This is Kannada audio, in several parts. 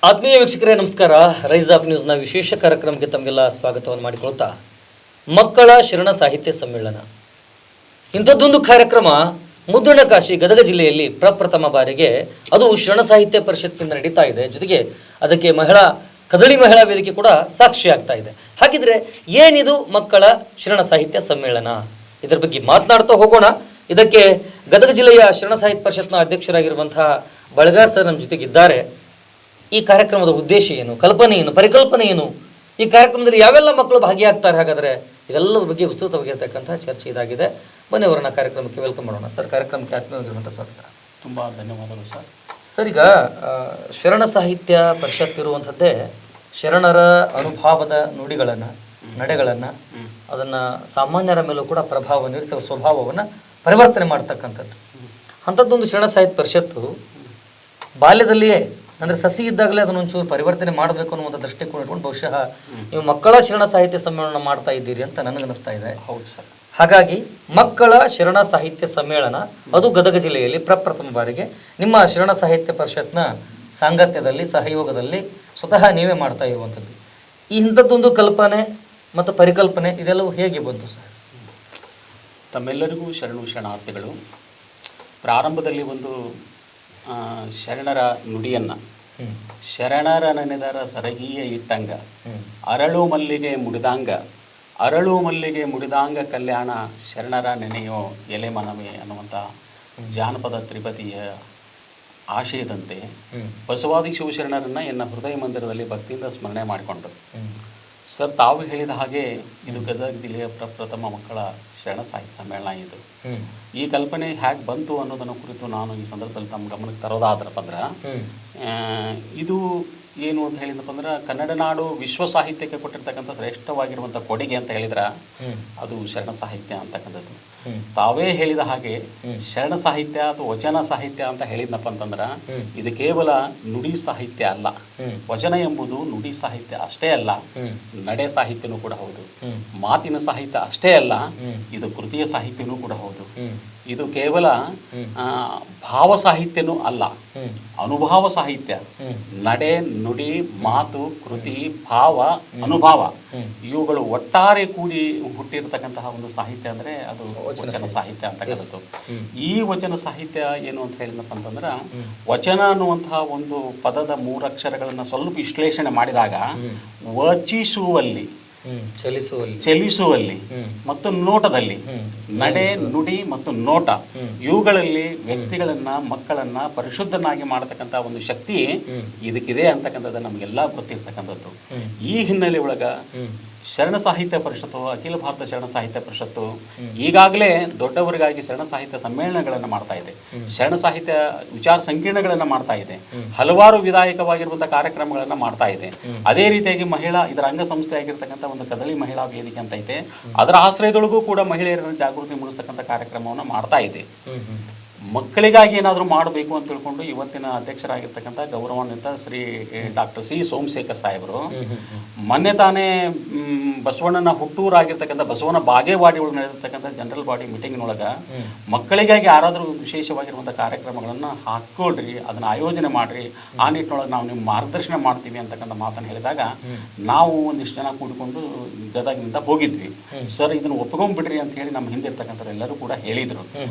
ಆತ್ಮೀಯ ವೀಕ್ಷಕರೇ ನಮಸ್ಕಾರ. ರೈಸ್ ಆಫ್ ನ್ಯೂಸ್ನ ವಿಶೇಷ ಕಾರ್ಯಕ್ರಮಕ್ಕೆ ತಮಗೆಲ್ಲ ಸ್ವಾಗತವನ್ನು ಮಾಡಿಕೊಳ್ತಾ, ಮಕ್ಕಳ ಶರಣ ಸಾಹಿತ್ಯ ಸಮ್ಮೇಳನ ಇಂಥದ್ದೊಂದು ಕಾರ್ಯಕ್ರಮ ಮುದ್ರಣಕಾಶಿ ಗದಗ ಜಿಲ್ಲೆಯಲ್ಲಿ ಪ್ರಪ್ರಥಮ ಬಾರಿಗೆ ಅದು ಶರಣ ಸಾಹಿತ್ಯ ಪರಿಷತ್ನಿಂದ ನಡೀತಾ ಇದೆ. ಜೊತೆಗೆ ಅದಕ್ಕೆ ಕದಳಿ ಮಹಿಳಾ ವೇದಿಕೆ ಕೂಡ ಸಾಕ್ಷಿ ಆಗ್ತಾ ಇದೆ. ಹಾಗಿದ್ರೆ ಏನಿದು ಮಕ್ಕಳ ಶರಣ ಸಾಹಿತ್ಯ ಸಮ್ಮೇಳನ, ಇದರ ಬಗ್ಗೆ ಮಾತನಾಡ್ತಾ ಹೋಗೋಣ. ಇದಕ್ಕೆ ಗದಗ ಜಿಲ್ಲೆಯ ಶರಣ ಸಾಹಿತ್ಯ ಪರಿಷತ್ನ ಅಧ್ಯಕ್ಷರಾಗಿರುವಂತಹ ಬಳಗಾರ್ ಸರ್ ನಮ್ಮ ಜೊತೆಗಿದ್ದಾರೆ. ಈ ಕಾರ್ಯಕ್ರಮದ ಉದ್ದೇಶ ಏನು, ಕಲ್ಪನೆ ಏನು, ಪರಿಕಲ್ಪನೆ ಏನು, ಈ ಕಾರ್ಯಕ್ರಮದಲ್ಲಿ ಯಾವೆಲ್ಲ ಮಕ್ಕಳು ಭಾಗಿಯಾಗ್ತಾರೆ, ಹಾಗಾದರೆ ಇದೆಲ್ಲರ ಬಗ್ಗೆ ವಿಸ್ತೃತವಾಗಿರ್ತಕ್ಕಂಥ ಚರ್ಚೆ ಇದಾಗಿದೆ. ಬನ್ನಿ ಅವರನ್ನ ಕಾರ್ಯಕ್ರಮಕ್ಕೆ ವೆಲ್ಕಮ್ ಮಾಡೋಣ. ಸರ್, ಕಾರ್ಯಕ್ರಮಕ್ಕೆ ಆತ್ಮೀಯವಾಗಿರುವಂಥ ಸ್ವಾಗತ. ತುಂಬ ಧನ್ಯವಾದಗಳು ಸರ್. ಸರ್, ಈಗ ಶರಣ ಸಾಹಿತ್ಯ ಪರಿಷತ್ ಇರುವಂಥದ್ದೇ ಶರಣರ ಅನುಭಾವದ ನುಡಿಗಳನ್ನು, ನಡೆಗಳನ್ನು, ಅದನ್ನು ಸಾಮಾನ್ಯರ ಮೇಲೂ ಕೂಡ ಪ್ರಭಾವ ನೀಡಿಸುವ ಸ್ವಭಾವವನ್ನು ಪರಿವರ್ತನೆ ಮಾಡ್ತಕ್ಕಂಥದ್ದು. ಅಂಥದ್ದೊಂದು ಶರಣ ಸಾಹಿತ್ಯ ಪರಿಷತ್ತು ಬಾಲ್ಯದಲ್ಲಿಯೇ ಅಂದರೆ ಸಸಿ ಇದ್ದಾಗಲೇ ಅದನ್ನು ಒಂಚೂರು ಪರಿವರ್ತನೆ ಮಾಡಬೇಕು ಅನ್ನುವಂಥ ದೃಷ್ಟಿಕೋನ ಇಟ್ಕೊಂಡು ಬಹುಶಃ ನೀವು ಮಕ್ಕಳ ಶರಣ ಸಾಹಿತ್ಯ ಸಮ್ಮೇಳನ ಮಾಡ್ತಾ ಇದ್ದೀರಿ ಅಂತ ನನಗನ್ನಿಸ್ತಾ ಇದೆ. ಹೌದು ಸರ್. ಹಾಗಾಗಿ ಮಕ್ಕಳ ಶರಣ ಸಾಹಿತ್ಯ ಸಮ್ಮೇಳನ ಅದು ಗದಗ ಜಿಲ್ಲೆಯಲ್ಲಿ ಪ್ರಪ್ರಥಮ ಬಾರಿಗೆ ನಿಮ್ಮ ಶರಣ ಸಾಹಿತ್ಯ ಪರಿಷತ್ನ ಸಾಂಗತ್ಯದಲ್ಲಿ, ಸಹಯೋಗದಲ್ಲಿ ಸ್ವತಃ ನೀವೇ ಮಾಡ್ತಾ ಇರುವಂಥದ್ದು. ಈ ಇಂಥದ್ದೊಂದು ಕಲ್ಪನೆ ಮತ್ತು ಪರಿಕಲ್ಪನೆ ಇದೆಲ್ಲವೂ ಹೇಗೆ ಬಂತು ಸರ್? ತಮ್ಮೆಲ್ಲರಿಗೂ ಶರಣಾರ್ಥಿಗಳು. ಪ್ರಾರಂಭದಲ್ಲಿ ಒಂದು ಶರಣರ ನುಡಿಯನ್ನು, ಶರಣರ ನೆನೆದರ ಸರಗೀಯ ಇಟ್ಟಂಗ, ಅರಳು ಮಲ್ಲಿಗೆ ಮುಡಿದಾಂಗ, ಅರಳು ಮಲ್ಲಿಗೆ ಮುಡಿದಾಂಗ ಕಲ್ಯಾಣ, ಶರಣರ ನೆನೆಯೋ ಎಲೆ ಮನವೇ ಅನ್ನುವಂಥ ಜಾನಪದ ತ್ರಿಪದಿಯ ಆಶಯದಂತೆ ಬಸವಾದಿ ಶಿವಶರಣರನ್ನು ಎನ್ನ ಹೃದಯ ಮಂದಿರದಲ್ಲಿ ಭಕ್ತಿಯಿಂದ ಸ್ಮರಣೆ ಮಾಡಿಕೊಂಡರು. ಸರ್, ತಾವು ಹೇಳಿದ ಹಾಗೆ ಇದು ಗದಗ ಜಿಲ್ಲೆಯ ಪ್ರಪ್ರಥಮ ಮಕ್ಕಳ ಶರಣ ಸಾಹಿತ್ಯ ಸಮ್ಮೇಳನ. ಇದು ಈ ಕಲ್ಪನೆ ಹೇಗೆ ಬಂತು ಅನ್ನೋದನ್ನು ಕುರಿತು ನಾನು ಈ ಸಂದರ್ಭದಲ್ಲಿ ತಮ್ಮ ಗಮನಕ್ಕೆ ತರೋದಾದ್ರಪ್ಪ ಅಂದ್ರೆ, ಇದು ಏನು ಅಂತ ಹೇಳಿದಪ್ಪ ಅಂದ್ರೆ, ಕನ್ನಡ ನಾಡು ವಿಶ್ವ ಸಾಹಿತ್ಯಕ್ಕೆ ಕೊಟ್ಟಿರ್ತಕ್ಕಂಥ ಶ್ರೇಷ್ಠವಾಗಿರುವಂಥ ಕೊಡುಗೆ ಅಂತ ಹೇಳಿದ್ರೆ ಅದು ಶರಣ ಸಾಹಿತ್ಯ ಅಂತಕ್ಕಂಥದ್ದು. ತಾವೇ ಹೇಳಿದ ಹಾಗೆ ಶರಣ ಸಾಹಿತ್ಯ ಅಥವಾ ವಚನ ಸಾಹಿತ್ಯ ಅಂತ ಹೇಳಿದ್ನಪ್ಪ ಅಂತಂದ್ರೆ, ಇದು ಕೇವಲ ನುಡಿ ಸಾಹಿತ್ಯ ಅಲ್ಲ. ವಚನ ಎಂಬುದು ನುಡಿ ಸಾಹಿತ್ಯ ಅಷ್ಟೇ ಅಲ್ಲ, ನಡೆ ಸಾಹಿತ್ಯನೂ ಕೂಡ ಹೌದು. ಮಾತಿನ ಸಾಹಿತ್ಯ ಅಷ್ಟೇ ಅಲ್ಲ, ಇದು ಕೃತಿಯ ಸಾಹಿತ್ಯನೂ ಕೂಡ ಹೌದು. ಇದು ಕೇವಲ ಭಾವ ಸಾಹಿತ್ಯನೂ ಅಲ್ಲ, ಅನುಭವ ಸಾಹಿತ್ಯ. ನಡೆ, ನುಡಿ, ಮಾತು, ಕೃತಿ, ಭಾವ, ಅನುಭವ ಇವುಗಳು ಒಟ್ಟಾರೆ ಕೂಡಿ ಹುಟ್ಟಿರ್ತಕ್ಕಂತಹ ಒಂದು ಸಾಹಿತ್ಯ ಅಂದ್ರೆ ಅದು ವಚನ ಸಾಹಿತ್ಯ ಅಂತಕ್ಕಂಥದ್ದು. ಈ ವಚನ ಸಾಹಿತ್ಯ ಏನು ಅಂತ ಹೇಳಿದಪ್ಪ ಅಂತಂದ್ರೆ, ವಚನ ಅನ್ನುವಂತಹ ಒಂದು ಪದದ ಮೂರಕ್ಷರಗಳನ್ನ ಸ್ವಲ್ಪ ವಿಶ್ಲೇಷಣೆ ಮಾಡಿದಾಗ ವಚಿಸುವಲ್ಲಿ, ಚಲಿಸುವಲ್ಲಿ ಮತ್ತು ನೋಟದಲ್ಲಿ, ನಡೆ, ನುಡಿ ಮತ್ತು ನೋಟ ಇವುಗಳಲ್ಲಿ ವ್ಯಕ್ತಿಗಳನ್ನ, ಮಕ್ಕಳನ್ನ ಪರಿಶುದ್ಧನಾಗಿ ಮಾಡತಕ್ಕಂಥ ಒಂದು ಶಕ್ತಿ ಇದಕ್ಕಿದೆ ಅಂತಕ್ಕಂಥದ್ದು ನಮಗೆಲ್ಲ ಗೊತ್ತಿರ್ತಕ್ಕಂಥದ್ದು. ಈ ಹಿನ್ನೆಲೆ ಒಳಗ ಶರಣ ಸಾಹಿತ್ಯ ಪರಿಷತ್ತು, ಅಖಿಲ ಭಾರತ ಶರಣ ಸಾಹಿತ್ಯ ಪರಿಷತ್ತು ಈಗಾಗಲೇ ದೊಡ್ಡವರಿಗಾಗಿ ಶರಣ ಸಾಹಿತ್ಯ ಸಮ್ಮೇಳನಗಳನ್ನು ಮಾಡ್ತಾ ಇದೆ, ಶರಣ ಸಾಹಿತ್ಯ ವಿಚಾರ ಸಂಕಿರಣಗಳನ್ನು ಮಾಡ್ತಾ ಇದೆ, ಹಲವಾರು ವಿಧಾಯಕವಾಗಿರುವಂತಹ ಕಾರ್ಯಕ್ರಮಗಳನ್ನು ಮಾಡ್ತಾ ಇದೆ. ಅದೇ ರೀತಿಯಾಗಿ ಇದರ ಅಂಗಸಂಸ್ಥೆ ಆಗಿರ್ತಕ್ಕಂಥ ಒಂದು ಕದಳಿ ಮಹಿಳಾ ವೇದಿಕೆ ಅಂತ ಐತೆ, ಅದರ ಆಶ್ರಯದೊಳಗೂ ಕೂಡ ಮಹಿಳೆಯರನ್ನು ಜಾಗೃತಿ ಮೂಡಿಸ್ತಕ್ಕಂಥ ಕಾರ್ಯಕ್ರಮವನ್ನು ಮಾಡ್ತಾ ಇದೆ. ಮಕ್ಕಳಿಗಾಗಿ ಏನಾದರೂ ಮಾಡಬೇಕು ಅಂತ ತಿಳ್ಕೊಂಡು ಇವತ್ತಿನ ಅಧ್ಯಕ್ಷರಾಗಿರ್ತಕ್ಕಂಥ ಗೌರವಾನ್ವಿತ ಶ್ರೀ ಡಾಕ್ಟರ್ ಸಿ ಸೋಮಶೇಖರ್ ಸಾಹೇಬರು ಮೊನ್ನೆ ತಾನೇ ಬಸವಣ್ಣನ ಹುಟ್ಟೂರಾಗಿರ್ತಕ್ಕಂಥ ಬಸವನ ಬಾಗೇವಾಡಿ ಒಳಗೆ ನಡೆದಿರ್ತಕ್ಕಂಥ ಜನರಲ್ ಬಾಡಿ ಮೀಟಿಂಗ್ನೊಳಗೆ ಮಕ್ಕಳಿಗಾಗಿ ಯಾರಾದರೂ ವಿಶೇಷವಾಗಿರುವಂಥ ಕಾರ್ಯಕ್ರಮಗಳನ್ನು ಹಾಕ್ಕೊಳ್ರಿ, ಅದನ್ನು ಆಯೋಜನೆ ಮಾಡಿರಿ, ಆ ನಿಟ್ಟಿನೊಳಗೆ ನಾವು ನಿಮ್ಮ ಮಾರ್ಗದರ್ಶನ ಮಾಡ್ತೀವಿ ಅಂತಕ್ಕಂಥ ಮಾತನ್ನು ಹೇಳಿದಾಗ ನಾವು ಒಂದಿಷ್ಟು ಜನ ಕೂಡಿಕೊಂಡು ಗದಗಿನಿಂದ ಹೋಗಿದ್ವಿ. ಸರ್, ಇದನ್ನು ಒಪ್ಕೊಂಡ್ಬಿಡ್ರಿ ಅಂತ ಹೇಳಿ ನಮ್ಮ ಹಿಂದೆ ಇರ್ತಕ್ಕಂಥವ್ರು ಎಲ್ಲರೂ ಕೂಡ ಹೇಳಿದರು.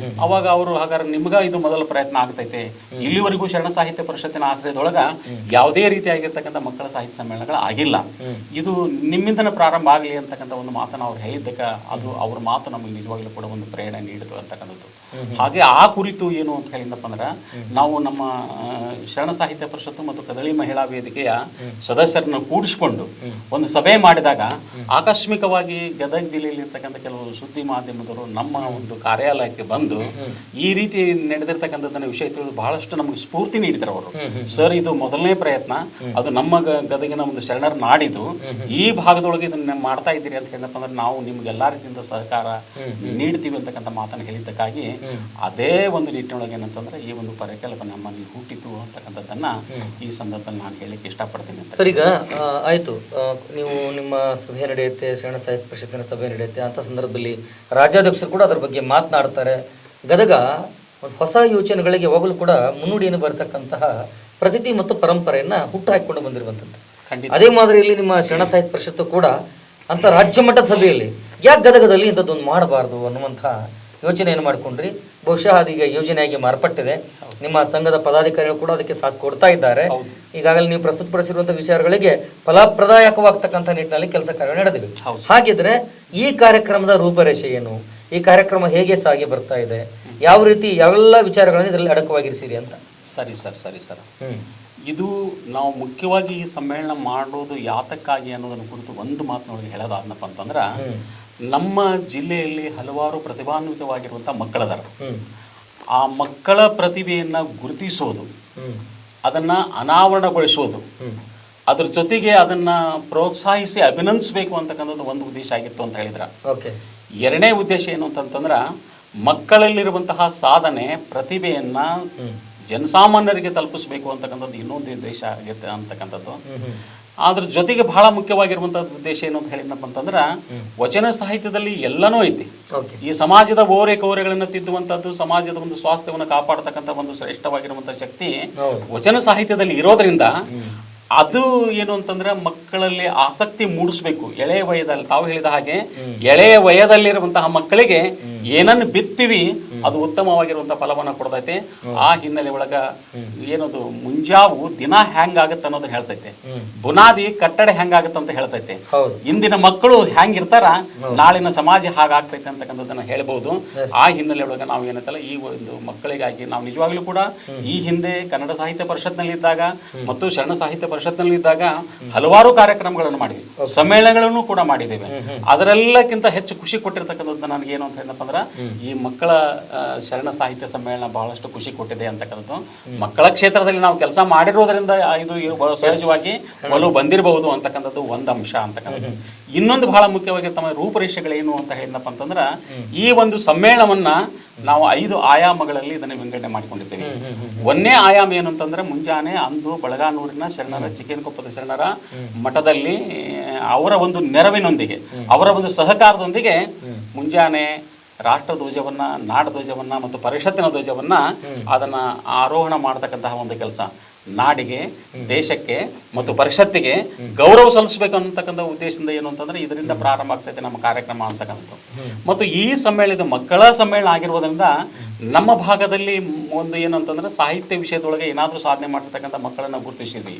ಅವಾಗ ಅವರು ಹಾಗಾದ್ರೆ ನಿಮ್ಗ ಇದು ಮೊದಲ ಪ್ರಯತ್ನ ಆಗ್ತೈತೆ, ಇಲ್ಲಿವರೆಗೂ ಶರಣ ಸಾಹಿತ್ಯ ಪರಿಷತ್ತಿನ ಆಶ್ರಯದೊಳಗ ಯಾವುದೇ ರೀತಿಯಾಗಿರ್ತಕ್ಕಂಥ ಮಕ್ಕಳ ಸಾಹಿತ್ಯ ಸಮ್ಮೇಳನಗಳು ಆಗಿಲ್ಲ, ಇದು ನಿಮ್ಮಿಂದನೇ ಪ್ರಾರಂಭ ಆಗಲಿ ಅಂತಕ್ಕಂಥ ಒಂದು ಮಾತನ್ನು ಅವ್ರು ಹೇಳಿದ್ದಕ್ಕೆ ಅದು ಅವ್ರ ಮಾತು ನಮಗೆ ನಿಜವಾಗ್ಲೂ ಕೂಡ ಒಂದು ಪ್ರೇರಣೆ ನೀಡಿತು ಅಂತಕ್ಕಂಥದ್ದು. ಹಾಗೆ ಆ ಕುರಿತು ಏನು ಅಂತ ಹೇಳಿದಪ್ಪ ಅಂದ್ರೆ, ನಾವು ನಮ್ಮ ಶರಣ ಸಾಹಿತ್ಯ ಪರಿಷತ್ತು ಮತ್ತು ಕದಳಿ ಮಹಿಳಾ ವೇದಿಕೆಯ ಸದಸ್ಯರನ್ನು ಕೂಡಿಸಿಕೊಂಡು ಒಂದು ಸಭೆ ಮಾಡಿದಾಗ ಆಕಸ್ಮಿಕವಾಗಿ ಗದಗ ಜಿಲ್ಲೆಯಲ್ಲಿ ಇರ್ತಕ್ಕಂಥ ಕೆಲವು ಸುದ್ದಿ ಮಾಧ್ಯಮದವರು ನಮ್ಮ ಒಂದು ಕಾರ್ಯಾಲಯಕ್ಕೆ ಬಂದು ಈ ರೀತಿ ನಡೆದಿರ್ತಕ್ಕಂಥದ್ದನ್ನ ವಿಷಯ ತಿಳಿದು ಬಹಳಷ್ಟು ನಮಗೆ ಸ್ಫೂರ್ತಿ ನೀಡಿದ್ರು ಅವರು. ಸರ್, ಇದು ಮೊದಲನೇ ಪ್ರಯತ್ನ, ಅದು ನಮ್ಮ ಗದಗಿನ ಒಂದು ಶರಣರ ನಾಡಿದು, ಈ ಭಾಗದೊಳಗೆ ಇದನ್ನ ಮಾಡ್ತಾ ಇದ್ದೀರಿ ಅಂತ ಹೇಳಿದಪ್ಪ ಅಂದ್ರೆ ನಾವು ನಿಮ್ಗೆ ಎಲ್ಲಾ ರೀತಿಯಿಂದ ಸಹಕಾರ ನೀಡ್ತೀವಿ ಅಂತಕ್ಕಂಥ ಮಾತನ್ನು ಹೇಳಿದ್ದಕ್ಕಾಗಿ ಅದೇ ಒಂದು ನಿಟ್ಟಿನೊಳಗೆ ಏನಂತಂದ್ರೆ ಈ ಒಂದು ಪರಿಕಲ್ಪನೆ ನಮ್ಮಲ್ಲಿ ಹುಟ್ಟಿತು ಅಂತಕ್ಕಂಥದ್ದನ್ನ ಈ ಸಂದರ್ಭದಲ್ಲಿ ನಾನು ಹೇಳಿಕ್ಕೆ ಇಷ್ಟಪಡ್ತೀನಿ. ಸರ್, ಈಗ ಆಯ್ತು, ನೀವು ನಿಮ್ಮ ಸಭೆ ನಡೆಯುತ್ತೆ, ಶರಣ ಸಾಹಿತ್ಯ ಪರಿಷತ್ತಿನ ಸಭೆ ನಡೆಯುತ್ತೆ, ಅಂತ ಸಂದರ್ಭದಲ್ಲಿ ರಾಜ್ಯಾಧ್ಯಕ್ಷರು ಕೂಡ ಅದರ ಬಗ್ಗೆ ಮಾತನಾಡ್ತಾರೆ. ಗದಗ ಒಂದು ಹೊಸ ಯೋಚನೆಗಳಿಗೆ ಯಾವಾಗಲೂ ಕೂಡ ಮುನ್ನುಡಿಯನ್ನು ಬರತಕ್ಕಂತಹ ಪ್ರತಿಥಿ ಮತ್ತು ಪರಂಪರೆಯನ್ನ ಹುಟ್ಟು ಹಾಕಿಕೊಂಡು ಬಂದಿರುವಂಥದ್ದು. ಖಂಡಿತ. ಅದೇ ಮಾದರಿಯಲ್ಲಿ ನಿಮ್ಮ ಶರಣ ಸಾಹಿತ್ಯ ಪರಿಷತ್ತು ಕೂಡ ಅಂತ ರಾಜ್ಯ ಮಟ್ಟದ ಸಭೆಯಲ್ಲಿ ಯಾಕೆ ಗದಗದಲ್ಲಿ ಇಂಥದ್ದೊಂದು ಮಾಡಬಾರ್ದು ಅನ್ನುವಂಥ ಯೋಚನೆಯನ್ನು ಮಾಡಿಕೊಂಡ್ರಿ. ಬಹುಶಃ ಅದೀಗ ಯೋಜನೆಯಾಗಿ ಮಾರ್ಪಟ್ಟಿದೆ. ನಿಮ್ಮ ಸಂಘದ ಪದಾಧಿಕಾರಿಗಳು ಕೂಡ ಅದಕ್ಕೆ ಸಾಥ್ ಕೊಡ್ತಾ ಇದ್ದಾರೆ. ಈಗಾಗಲೇ ನೀವು ಪ್ರಸ್ತುತಪಡಿಸಿರುವಂತಹ ವಿಚಾರಗಳಿಗೆ ಫಲಪ್ರದಾಯಕವಾಗ್ತಕ್ಕಂಥ ನಿಟ್ಟಿನಲ್ಲಿ ಕೆಲಸ ಕಾರ್ಯ ನಡೆದಿವೆ. ಹಾಗಿದ್ರೆ ಈ ಕಾರ್ಯಕ್ರಮದ ರೂಪರೇಷೆ ಏನು, ಈ ಕಾರ್ಯಕ್ರಮ ಹೇಗೆ ಸಾಗಿ ಬರ್ತಾ ಇದೆ, ಯಾವ ರೀತಿ ಯಾವೆಲ್ಲ ವಿಚಾರಗಳನ್ನು ಇದರಲ್ಲಿ ಅಡಕವಾಗಿರಿಸಿರಿ ಅಂತ? ಸರಿ ಸರ್ ಇದು ನಾವು ಮುಖ್ಯವಾಗಿ ಈ ಸಮ್ಮೇಳನ ಮಾಡೋದು ಯಾತಕ್ಕಾಗಿ ಅನ್ನೋದನ್ನು ಕುರಿತು ಒಂದು ಮಾತಿನೊಳಗೆ ಹೇಳೋದಾದ್ನಪ್ಪ ಅಂತಂದ್ರೆ, ನಮ್ಮ ಜಿಲ್ಲೆಯಲ್ಲಿ ಹಲವಾರು ಪ್ರತಿಭಾನ್ವಿತವಾಗಿರುವಂಥ ಮಕ್ಕಳದಾರ. ಆ ಮಕ್ಕಳ ಪ್ರತಿಭೆಯನ್ನು ಗುರುತಿಸೋದು, ಅದನ್ನು ಅನಾವರಣಗೊಳಿಸೋದು, ಅದ್ರ ಜೊತೆಗೆ ಅದನ್ನು ಪ್ರೋತ್ಸಾಹಿಸಿ ಅಭಿನಂದಿಸಬೇಕು ಅಂತಕ್ಕಂಥದ್ದು ಒಂದು ಉದ್ದೇಶ ಆಗಿತ್ತು ಅಂತ ಹೇಳಿದ್ರ. ಎರಡನೇ ಉದ್ದೇಶ ಏನು ಅಂತಂತಂದ್ರೆ, ಮಕ್ಕಳಲ್ಲಿರುವಂತಹ ಸಾಧನೆ ಪ್ರತಿಭೆಯನ್ನು ಜನಸಾಮಾನ್ಯರಿಗೆ ತಲುಪಿಸಬೇಕು ಅಂತಕ್ಕಂಥದ್ದು ಇನ್ನೊಂದು ಉದ್ದೇಶ ಆಗಿರುತ್ತೆ ಅಂತಕ್ಕಂಥದ್ದು. ಅದ್ರ ಜೊತೆಗೆ ಬಹಳ ಮುಖ್ಯವಾಗಿರುವಂತಹ ಉದ್ದೇಶ ಏನು ಅಂತ ಹೇಳಿದ್ನಪ್ಪ ಅಂತಂದ್ರೆ, ವಚನ ಸಾಹಿತ್ಯದಲ್ಲಿ ಎಲ್ಲನೂ ಐತಿ. ಈ ಸಮಾಜದ ಓರೆ ಕೋರೆಗಳನ್ನು ತಿದ್ದುವಂಥದ್ದು, ಸಮಾಜದ ಒಂದು ಸ್ವಾಸ್ಥ್ಯವನ್ನು ಕಾಪಾಡತಕ್ಕಂಥ ಒಂದು ಶ್ರೇಷ್ಠವಾಗಿರುವಂತಹ ಶಕ್ತಿ ವಚನ ಸಾಹಿತ್ಯದಲ್ಲಿ ಇರೋದ್ರಿಂದ ಅದು ಏನು ಅಂತಂದ್ರೆ ಮಕ್ಕಳಲ್ಲಿ ಆಸಕ್ತಿ ಮೂಡಿಸ್ಬೇಕು. ಎಳೆಯ ವಯದಲ್ಲಿ ತಾವು ಹೇಳಿದ ಹಾಗೆ ಎಳೆಯ ವಯದಲ್ಲಿರುವಂತಹ ಮಕ್ಕಳಿಗೆ ಏನನ್ನು ಬಿತ್ತೀವಿ ಅದು ಉತ್ತಮವಾಗಿರುವಂತಹ ಫಲವನ್ನ ಕೊಡ್ತೈತೆ. ಆ ಹಿನ್ನೆಲೆ ಒಳಗ ಏನದು ಮುಂಜಾವು ದಿನ ಹೆಂಗಾಗತ್ತೆ ಅನ್ನೋದನ್ನ ಹೇಳ್ತೈತೆ, ಬುನಾದಿ ಕಟ್ಟಡ ಹೆಂಗಾಗತ್ತೆ ಅಂತ ಹೇಳ್ತೈತೆ. ಇಂದಿನ ಮಕ್ಕಳು ಹೆಂಗಿರ್ತಾರ ನಾಳಿನ ಸಮಾಜ ಹಾಗಾಗ್ತೈತೆ ಅಂತಕ್ಕಂಥದ್ದನ್ನ ಹೇಳ್ಬಹುದು. ಆ ಹಿನ್ನೆಲೆ ಒಳಗ ನಾವು ಏನಂತಲ್ಲ ಈ ಒಂದು ಮಕ್ಕಳಿಗಾಗಿ ನಾವು ನಿಜವಾಗ್ಲೂ ಕೂಡ ಈ ಹಿಂದೆ ಕನ್ನಡ ಸಾಹಿತ್ಯ ಪರಿಷತ್ನಲ್ಲಿ ಇದ್ದಾಗ ಮತ್ತು ಶರಣ ಸಾಹಿತ್ಯ ಪರಿಷತ್ನಲ್ಲಿ ಇದ್ದಾಗ ಹಲವಾರು ಕಾರ್ಯಕ್ರಮಗಳನ್ನು ಮಾಡಿದ್ವಿ, ಸಮ್ಮೇಳನಗಳನ್ನು ಕೂಡ ಮಾಡಿದ್ದೇವೆ. ಅದರೆಲ್ಲಕ್ಕಿಂತ ಹೆಚ್ಚು ಖುಷಿ ಕೊಟ್ಟಿರ್ತಕ್ಕಂಥದ್ದು ನನಗೆ ಏನು ಅಂತ ಹೇಳಿದಪ್ಪ ಅಂದ್ರೆ, ಈ ಮಕ್ಕಳ ಶರಣ ಸಾಹಿತ್ಯ ಸಮ್ಮೇಳನ ಬಹಳಷ್ಟು ಖುಷಿ ಕೊಟ್ಟಿದೆ ಅಂತಕ್ಕಂಥದ್ದು. ಮಕ್ಕಳ ಕ್ಷೇತ್ರದಲ್ಲಿ ನಾವು ಕೆಲಸ ಮಾಡಿರೋದ್ರಿಂದ ಇದು ಸಹಜವಾಗಿ ಒಲವು ಬಂದಿರಬಹುದು ಅಂತಕ್ಕಂಥದ್ದು ಒಂದು ಅಂಶ ಅಂತಕ್ಕಂಥದ್ದು. ಇನ್ನೊಂದು ಬಹಳ ಮುಖ್ಯವಾಗಿ ತಮ್ಮ ರೂಪರೇಷೆಗಳೇನು ಅಂತ ಹೇಳಿದಪ್ಪ ಅಂತಂದ್ರೆ, ಈ ಒಂದು ಸಮ್ಮೇಳನವನ್ನ ನಾವು 5 ಆಯಾಮಗಳಲ್ಲಿ ಇದನ್ನು ವಿಂಗಡಣೆ ಮಾಡಿಕೊಂಡಿದ್ದೇವೆ. ಒಂದನೇ ಆಯಾಮ ಏನು ಅಂತಂದ್ರೆ, ಮುಂಜಾನೆ ಅಂದು ಬಳಗಾನೂರಿನ ಶರಣರ ಚಿಕ್ಕೇನಕೊಪ್ಪದ ಶರಣರ ಮಠದಲ್ಲಿ ಅವರ ಒಂದು ನೆರವಿನೊಂದಿಗೆ, ಅವರ ಒಂದು ಸಹಕಾರದೊಂದಿಗೆ ಮುಂಜಾನೆ ರಾಷ್ಟ್ರ ಧ್ವಜವನ್ನ, ನಾಡ ಧ್ವಜವನ್ನ ಮತ್ತು ಪರಿಷತ್ತಿನ ಧ್ವಜವನ್ನ ಅದನ್ನ ಆರೋಹಣ ಮಾಡತಕ್ಕಂತಹ ಒಂದು ಕೆಲಸ, ನಾಡಿಗೆ, ದೇಶಕ್ಕೆ ಮತ್ತು ಪರಿಷತ್ತಿಗೆ ಗೌರವ ಸಲ್ಲಿಸಬೇಕು ಅನ್ನತಕ್ಕಂಥ ಉದ್ದೇಶದಿಂದ ಏನು ಅಂತಂದ್ರೆ ಇದರಿಂದ ಪ್ರಾರಂಭ ಆಗ್ತೈತೆ ನಮ್ಮ ಕಾರ್ಯಕ್ರಮ ಅಂತಕ್ಕಂಥದ್ದು. ಮತ್ತು ಈ ಸಮ್ಮೇಳನದ ಮಕ್ಕಳ ಸಮ್ಮೇಳನ ಆಗಿರುವುದರಿಂದ ನಮ್ಮ ಭಾಗದಲ್ಲಿ ಒಂದು ಏನು ಅಂತಂದ್ರೆ, ಸಾಹಿತ್ಯ ವಿಷಯದೊಳಗೆ ಏನಾದರೂ ಸಾಧನೆ ಮಾಡಿರ್ತಕ್ಕಂಥ ಮಕ್ಕಳನ್ನ ಗುರುತಿಸಿದ್ವಿ.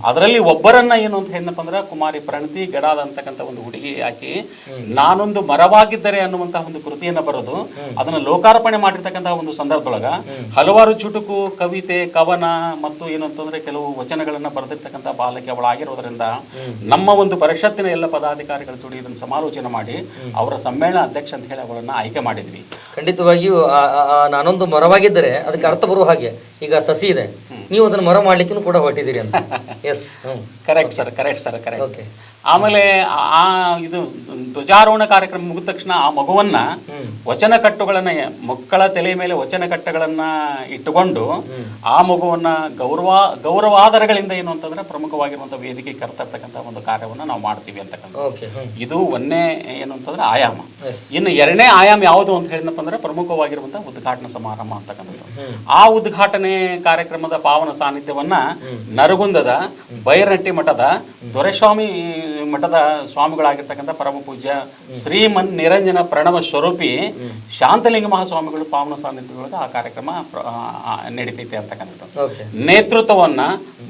ಅದರಲ್ಲಿ ಒಬ್ಬರನ್ನ ಏನು ಅಂತ ಏನಪ್ಪ ಅಂದ್ರೆ, ಕುಮಾರಿ ಪ್ರಣತಿ ಗಡಾದ ಅಂತಕ್ಕಂಥ ಒಂದು ಹುಡುಗಿ ಆಕಿ ನಾನೊಂದು ಮರವಾಗಿದ್ದರೆ ಅನ್ನುವಂತಹ ಒಂದು ಕೃತಿಯನ್ನ ಬರೆದು ಅದನ್ನ ಲೋಕಾರ್ಪಣೆ ಮಾಡಿರ್ತಕ್ಕಂತಹ ಒಂದು ಸಂದರ್ಭದೊಳಗ ಹಲವಾರು ಚುಟುಕು, ಕವಿತೆ, ಕವನ ಮತ್ತು ಏನು ಅಂತಂದ್ರೆ ಕೆಲವು ವಚನಗಳನ್ನ ಬರೆದಿರ್ತಕ್ಕಂಥ ಬಾಲಕಿ ಅವಳಾಗಿರೋದ್ರಿಂದ ನಮ್ಮ ಒಂದು ಪರಿಷತ್ತಿನ ಎಲ್ಲ ಪದಾಧಿಕಾರಿಗಳ ಜೊತೆ ಇದನ್ನು ಸಮಾಲೋಚನೆ ಮಾಡಿ ಅವರ ಸಮ್ಮೇಳನ ಅಧ್ಯಕ್ಷ ಅಂತ ಹೇಳಿ ಅವಳನ್ನ ಆಯ್ಕೆ ಮಾಡಿದ್ವಿ. ಖಂಡಿತವಾಗಿಯೂ ನಾನೊಂದು ಮರವಾಗಿದ್ದರೆ ಅದಕ್ಕೆ ಅರ್ಥ ಬರುವ ಹಾಗೆ ಈಗ ಸಸಿ ಇದೆ, ನೀವು ಅದನ್ನು ಮರ ಮಾಡ್ಲಿಕ್ಕೂ ಕೂಡ ಹೊರಟಿದ್ದೀರಿ ಅಂತ. Yes, correct sir. ಆಮೇಲೆ ಆ ಇದು ಧ್ವಜಾರೋಹಣ ಕಾರ್ಯಕ್ರಮ ಮುಗಿದ ತಕ್ಷಣ ಆ ಮಗುವನ್ನ ವಚನ ಕಟ್ಟುಗಳನ್ನ, ಮಕ್ಕಳ ತಲೆ ಮೇಲೆ ವಚನ ಕಟ್ಟುಗಳನ್ನ ಇಟ್ಟುಕೊಂಡು ಆ ಮಗುವನ್ನ ಗೌರವಾಧಾರಗಳಿಂದ ಏನು ಅಂತಂದ್ರೆ ಪ್ರಮುಖವಾಗಿರುವಂತಹ ವೇದಿಕೆ ಕರ್ತಕ್ಕಂಥ ಒಂದು ಕಾರ್ಯವನ್ನ ನಾವು ಮಾಡ್ತೀವಿ ಅಂತಕ್ಕಂಥ ಇದು ಒಂದನೇ ಏನು ಅಂತಂದ್ರೆ ಆಯಾಮ. ಇನ್ನು ಎರಡನೇ ಆಯಾಮ ಯಾವುದು ಅಂತ ಹೇಳಿದಪ್ಪ ಅಂದ್ರೆ, ಪ್ರಮುಖವಾಗಿರುವಂತಹ ಉದ್ಘಾಟನಾ ಸಮಾರಂಭ ಅಂತಕ್ಕಂಥದ್ದು. ಆ ಉದ್ಘಾಟನೆ ಕಾರ್ಯಕ್ರಮದ ಪಾವನ ಸಾನ್ನಿಧ್ಯವನ್ನ ನರಗುಂದದ ಬೈರನಟ್ಟಿ ಮಠದ ದೊರೆಸ್ವಾಮಿ ಮಠದ ಸ್ವಾಮಿಗಳಾಗಿರ್ತಕ್ಕಂಥ ಪರಮ ಪೂಜ್ಯ ಶ್ರೀಮನ್ ನಿರಂಜನ ಪ್ರಣವ ಸ್ವರೂಪಿ ಶಾಂತಲಿಂಗ ಮಹಾಸ್ವಾಮಿಗಳು ಪಾವನ ಸಾನ್ನಿಧ್ಯವೊಳಗೆ ಆ ಕಾರ್ಯಕ್ರಮ ನಡೀತೈತೆ ಅಂತಕ್ಕಂಥದ್ದು. ನೇತೃತ್ವವನ್ನ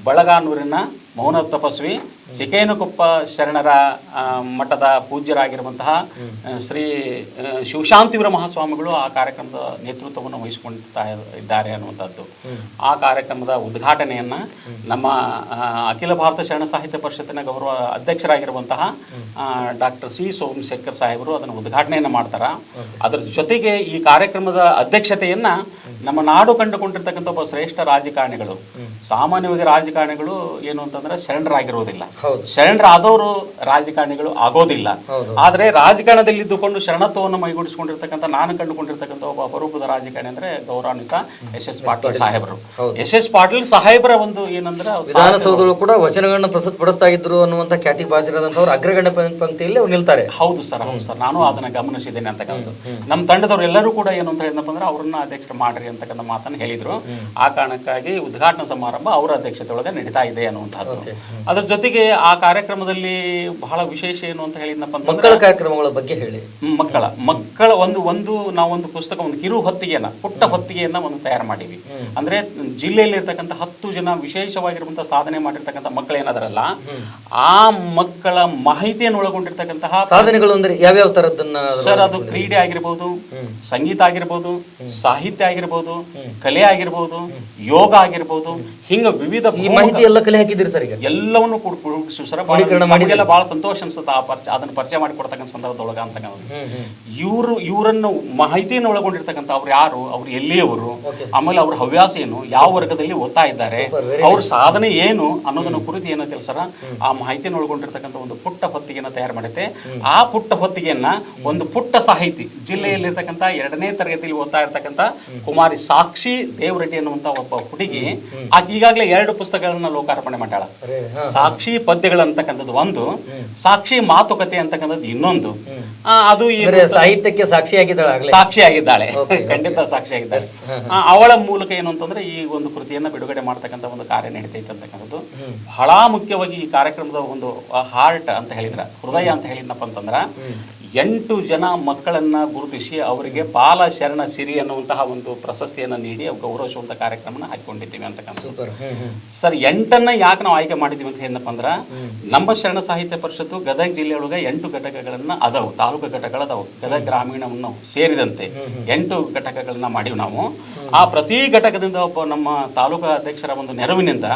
ಬಳಗಾನೂರಿನ ಮೌನ ತಪಸ್ವಿ ಚಿಕ್ಕೇನಕೊಪ್ಪ ಶರಣರ ಮಠದ ಪೂಜ್ಯರಾಗಿರುವಂತಹ ಶ್ರೀ ಶಿವಶಾಂತಿವರ ಮಹಾಸ್ವಾಮಿಗಳು ಆ ಕಾರ್ಯಕ್ರಮದ ನೇತೃತ್ವವನ್ನು ವಹಿಸಿಕೊಳ್ತಾ ಇದ್ದಾರೆ ಅನ್ನುವಂಥದ್ದು. ಆ ಕಾರ್ಯಕ್ರಮದ ಉದ್ಘಾಟನೆಯನ್ನ ನಮ್ಮ ಅಖಿಲ ಭಾರತ ಶರಣ ಸಾಹಿತ್ಯ ಪರಿಷತ್ತಿನ ಗೌರವ ಅಧ್ಯಕ್ಷರಾಗಿರುವಂತಹ ಡಾಕ್ಟರ್ ಸಿ ಸೋಮಶೇಖರ್ ಸಾಹೇಬರು ಅದನ್ನು ಉದ್ಘಾಟನೆಯನ್ನು ಮಾಡ್ತಾರ. ಅದರ ಜೊತೆಗೆ ಈ ಕಾರ್ಯಕ್ರಮದ ಅಧ್ಯಕ್ಷತೆಯನ್ನ ನಮ್ಮ ನಾಡು ಕಂಡುಕೊಂಡಿರ್ತಕ್ಕಂಥ ಒಬ್ಬ ಶ್ರೇಷ್ಠ ರಾಜಕಾರಣಿಗಳು, ಸಾಮಾನ್ಯವಾಗಿ ರಾಜಕಾರಣಿಗಳು ಏನು ಅಂತಂದ್ರೆ ಅಂತಂದ್ರೆ ಶರಣರಾಗಿರೋದಿಲ್ಲ. ಹೌದು. ಶರಣರಾದವರು ರಾಜಕಾರಣಿಗಳು ಆಗೋದಿಲ್ಲ. ಆದ್ರೆ ರಾಜಕಾರಣದಲ್ಲಿ ಇದ್ದುಕೊಂಡು ಶರಣತ್ವವನ್ನು ಮೈಗೂಡಿಸಿಕೊಂಡಿರ್ತಕ್ಕಂಥ ನಾನು ಕಂಡುಕೊಂಡಿರ್ತಕ್ಕಂಥ ಒಬ್ಬ ಅಪರೂಪದ ರಾಜಕಾರಣಿ ಅಂದ್ರೆ ಗೌರವಾನ್ವಿತ ಎಸ್ ಪಾಟೀಲ್ ಸಾಹೇಬರು. ಎಸ್ ಪಾಟೀಲ್ ಸಾಹೇಬರ ಒಂದು ಏನಂದ್ರೆ ವಿಧಾನಸೌಧಗಳು ಕೂಡ ವಚನಗಳನ್ನ ಪ್ರಸ್ತುತಪಡಿಸ್ತಾ ಇದ್ರು ಅನ್ನುವಂತ ಖ್ಯಾತಿ ಭಾಜನದಂತವ್ರು ಅಗ್ರಗಣ್ಯ ಪಂಕ್ತಿಯಲ್ಲಿ ಅವ್ರು ನಿಲ್ತಾರೆ. ಹೌದು ಸರ್, ಹೌದು ಸರ್, ನಾನು ಅದನ್ನ ಗಮನಿಸಿದ್ದೇನೆ ಅಂತಕ್ಕಂಥದ್ದು. ನಮ್ಮ ತಂಡದವರು ಎಲ್ಲರೂ ಕೂಡ ಏನು ಅಂತ ಏನಪ್ಪ ಅಂದ್ರೆ ಅವ್ರನ್ನ ಅಧ್ಯಕ್ಷರು ಮಾಡ್ರಿ ಅಂತಕ್ಕಂಥ ಮಾತನ್ನು ಹೇಳಿದ್ರು. ಆ ಕಾರಣಕ್ಕಾಗಿ ಉದ್ಘಾಟನಾ ಸಮಾರಂಭ ಅವರ ಅಧ್ಯಕ್ಷತೆ ಒಳಗೆ ನಡೀತಾ ಇದೆ ಅನ್ನುವಂಥದ್ದು. ಅದ್ರ ಜೊತೆಗೆ ಆ ಕಾರ್ಯಕ್ರಮದಲ್ಲಿ ಬಹಳ ವಿಶೇಷ ಏನು ಅಂತ ಹೇಳಿದ್ನಪ್ಪ ಅಂತಂದ್ರೆ ಮಕ್ಕಳ ಕಾರ್ಯಕ್ರಮಗಳ ಬಗ್ಗೆ ಹೇಳಿ. ಮಕ್ಕಳ ನಾವೊಂದು ಪುಸ್ತಕ, ಒಂದು ಕಿರು ಹೊತ್ತಿಗೆಯನ್ನ, ಪುಟ್ಟ ಹೊತ್ತಿಗೆಯನ್ನ ಒಂದು ತಯಾರು ಮಾಡೀವಿ. ಅಂದ್ರೆ ಜಿಲ್ಲೆಯಲ್ಲಿ ಇರ್ತಕ್ಕಂಥ 10 ಜನ ವಿಶೇಷವಾಗಿರುವಂತಹ ಸಾಧನೆ ಮಾಡಿರ್ತಕ್ಕಂಥ ಮಕ್ಕಳು ಏನಾದ್ರಲ್ಲ, ಆ ಮಕ್ಕಳ ಮಾಹಿತಿಯನ್ನು ಒಳಗೊಂಡಿರ್ತಕ್ಕಂತಹ ಸಾಧನೆಗಳು ಅಂದ್ರೆ ಯಾವ್ಯಾವ ತರದನ್ನ ಸರ್, ಅದು ಕ್ರೀಡೆ ಆಗಿರ್ಬೋದು, ಸಂಗೀತ ಆಗಿರ್ಬೋದು, ಸಾಹಿತ್ಯ ಆಗಿರ್ಬೋದು, ಕಲೆ ಆಗಿರ್ಬೋದು, ಯೋಗ ಆಗಿರ್ಬೋದು, ಹಿಂಗ ವಿವಿಧ ಈ ಮಾಹಿತಿ ಎಲ್ಲ ಕಲೆ ಹಾಕಿದಿರಿ ಸರ್. ಈಗ ಎಲ್ಲವನ್ನು ಸರ್ ಬಹಳ ಸಂತೋಷ ಅನ್ಸುತ್ತೆ ಅದನ್ನ ಪರಿಚಯ ಮಾಡಿ ಕೊಡ್ತಕ್ಕಂಥ ಸಂದರ್ಭದೊಳಗ ಅಂತಕ್ಕಂಥ ಇವರನ್ನು ಮಾಹಿತಿಯನ್ನು ಒಳಗೊಂಡಿರ್ತಕ್ಕಂಥ ಅವ್ರು ಯಾರು, ಅವ್ರು ಎಲ್ಲಿಯವರು, ಆಮೇಲೆ ಅವ್ರ ಹವ್ಯಾಸ ಏನು, ಯಾವ ವರ್ಗದಲ್ಲಿ ಓದ್ತಾ ಇದ್ದಾರೆ, ಅವ್ರ ಸಾಧನೆ ಏನು ಅನ್ನೋದನ್ನ ಕುರಿತು ಏನಂತ ಸರ್ ಆ ಮಾಹಿತಿಯನ್ನು ಒಳಗೊಂಡಿರ್ತಕ್ಕಂಥ ಒಂದು ಪುಟ್ಟ ಹೊತ್ತಿಗೆಯನ್ನ ತಯಾರು ಮಾಡುತ್ತೆ. ಆ ಪುಟ್ಟ ಹೊತ್ತಿಗೆಯನ್ನ ಒಂದು ಪುಟ್ಟ ಸಾಹಿತಿ, ಜಿಲ್ಲೆಯಲ್ಲಿರ್ತಕ್ಕಂಥ 2ನೇ ತರಗತಿಯಲ್ಲಿ ಓದ್ತಾ ಇರ್ತಕ್ಕಂಥ ಕುಮಾರಿ ಸಾಕ್ಷಿ ದೇವರೆಡ್ಡಿ ಅನ್ನುವಂತ ಒಬ್ಬ ಹುಡುಗಿ, ಆಕೆ ಈಗಾಗಲೇ 2 ಪುಸ್ತಕಗಳನ್ನ ಲೋಕಾರ್ಪಣೆ ಮಾಡ್ಯಾಳ. ಸಾಕ್ಷಿ ಪದ್ಯಗಳಂತಕ್ಕಂಥದ್ದು ಒಂದು, ಸಾಕ್ಷಿ ಮಾತುಕತೆ ಅಂತಕ್ಕಂಥದ್ದು ಇನ್ನೊಂದು. ಅದು ಸಾಹಿತ್ಯಕ್ಕೆ ಸಾಕ್ಷಿಯಾಗಿದ್ದಾಳೆ, ಖಂಡಿತ ಸಾಕ್ಷಿಯಾಗಿದ್ದಾಳೆ. ಅವಳ ಮೂಲಕ ಏನು ಅಂತಂದ್ರೆ ಈ ಒಂದು ಕೃತಿಯನ್ನ ಬಿಡುಗಡೆ ಮಾಡ್ತಕ್ಕಂಥ ಒಂದು ಕಾರ್ಯ ನಡೀತೈತೆ ಅಂತಕ್ಕಂಥದ್ದು. ಬಹಳ ಮುಖ್ಯವಾಗಿ ಈ ಕಾರ್ಯಕ್ರಮದ ಒಂದು ಹಾರ್ಟ್ ಅಂತ ಹೇಳಿದ್ರ, ಹೃದಯ ಅಂತ ಹೇಳಿದ್ನಪ್ಪ ಅಂತಂದ್ರ 8 ಜನ ಮಕ್ಕಳನ್ನ ಗುರುತಿಸಿ ಅವರಿಗೆ ಬಾಲ ಶರಣ ಸಿರಿ ಅನ್ನುವಂತಹ ಒಂದು ಪ್ರಶಸ್ತಿಯನ್ನು ನೀಡಿ ಗೌರವಿಸುವಂತ ಕಾರ್ಯಕ್ರಮನ ಹಾಕಿಕೊಂಡಿದ್ದೀವಿ ಅಂತಕ್ಕಂಥ. ಸರ್, 8 ಯಾಕೆ ನಾವು ಆಯ್ಕೆ ಮಾಡಿದೀವಿ ಅಂತ ಏನಪ್ಪ ಅಂದ್ರ, ನಮ್ಮ ಶರಣ ಸಾಹಿತ್ಯ ಪರಿಷತ್ತು ಗದಗ ಜಿಲ್ಲೆಯೊಳಗೆ 8 ಘಟಕಗಳನ್ನ ಅದಾವು, ತಾಲೂಕು ಘಟಕಗಳದಾವು, ಗದಗ ಗ್ರಾಮೀಣವನ್ನು ಸೇರಿದಂತೆ 8 ಘಟಕಗಳನ್ನ ಮಾಡಿವಿ ನಾವು. ಆ ಪ್ರತಿ ಘಟಕದಿಂದ ಒಬ್ಬ ನಮ್ಮ ತಾಲೂಕಾ ಅಧ್ಯಕ್ಷರ ಒಂದು ನೆರವಿನಿಂದ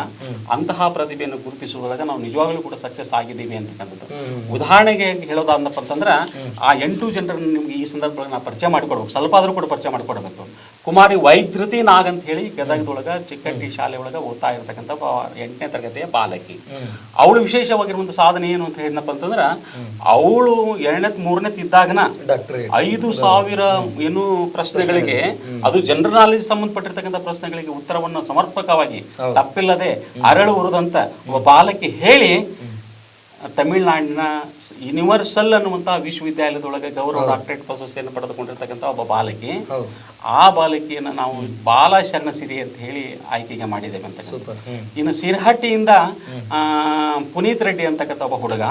ಅಂತಹ ಪ್ರತಿಭೆಯನ್ನು ಗುರುತಿಸುವುದರಾಗ ನಾವು ನಿಜವಾಗ್ಲೂ ಕೂಡ ಸಕ್ಸಸ್ ಆಗಿದ್ದೀವಿ ಅಂತಕ್ಕಂಥದ್ದು. ಉದಾಹರಣೆಗೆ ಹೇಳೋದಾದಪ್ಪ ಅಂತಂದ್ರ, ಆ 8 ಜನರನ್ನು ನಿಮ್ಗೆ ಈ ಸಂದರ್ಭದಲ್ಲಿ ನಾವು ಪರಿಚಯ ಮಾಡಿಕೊಡ್ಬೇಕು, ಸ್ವಲ್ಪ ಆದ್ರೂ ಕೂಡ ಪರಿಚಯ ಮಾಡಿಕೊಡ್ಬೇಕು. ಕುಮಾರಿ ವೈದ್ಯತಿ ನಾಗ್ ಅಂತ ಹೇಳಿ ಗದಗದೊಳಗ ಚಿಕ್ಕಟ್ಟಿ ಶಾಲೆ ಒಳಗ ಓದ್ತಾ ಇರ್ತಕ್ಕಂಥ 8ನೇ ತರಗತಿಯ ಬಾಲಕಿ. ಅವಳು ವಿಶೇಷವಾಗಿರುವಂತ ಸಾಧನೆ ಏನು ಅಂತ ಹೇಳಿದ್ನಪ್ಪ ಅಂತಂದ್ರ, ಅವಳು 2ನೇ 3ನೇ ಇದ್ದಾಗನ 5,000 ಏನು ಪ್ರಶ್ನೆಗಳಿಗೆ, ಅದು ಜನರಲ್ ನಾಲೆಜ್ ಸಂಬಂಧಪಟ್ಟಿರ್ತಕ್ಕಂಥ ಪ್ರಶ್ನೆಗಳಿಗೆ ಉತ್ತರವನ್ನು ಸಮರ್ಪಕವಾಗಿ ತಪ್ಪಿಲ್ಲದೆ ಅರಳುವುದಂತ ಒಬ್ಬ ಬಾಲಕಿ ಹೇಳಿ ತಮಿಳುನಾಡಿನ ಯೂನಿವರ್ಸಲ್ ಅನ್ನುವಂತಹ ವಿಶ್ವವಿದ್ಯಾಲಯದೊಳಗೆ ಗೌರವ ಡಾಕ್ಟರೇಟ್ ಪ್ರಶಸ್ತಿಯನ್ನು ಪಡೆದುಕೊಂಡಿರ್ತಕ್ಕಂಥ ಒಬ್ಬ ಬಾಲಕಿ. ಆ ಬಾಲಕಿಯನ್ನು ನಾವು ಬಾಲ ಶರಣ ಸಿರಿ ಅಂತ ಹೇಳಿ ಆಯ್ಕೆಗೆ ಮಾಡಿದ್ದೇವೆ ಅಂತ. ಇನ್ನು ಸಿರಹಟ್ಟಿಯಿಂದ ಪುನೀತ್ ರೆಡ್ಡಿ ಅಂತಕ್ಕಂಥ ಒಬ್ಬ ಹುಡುಗ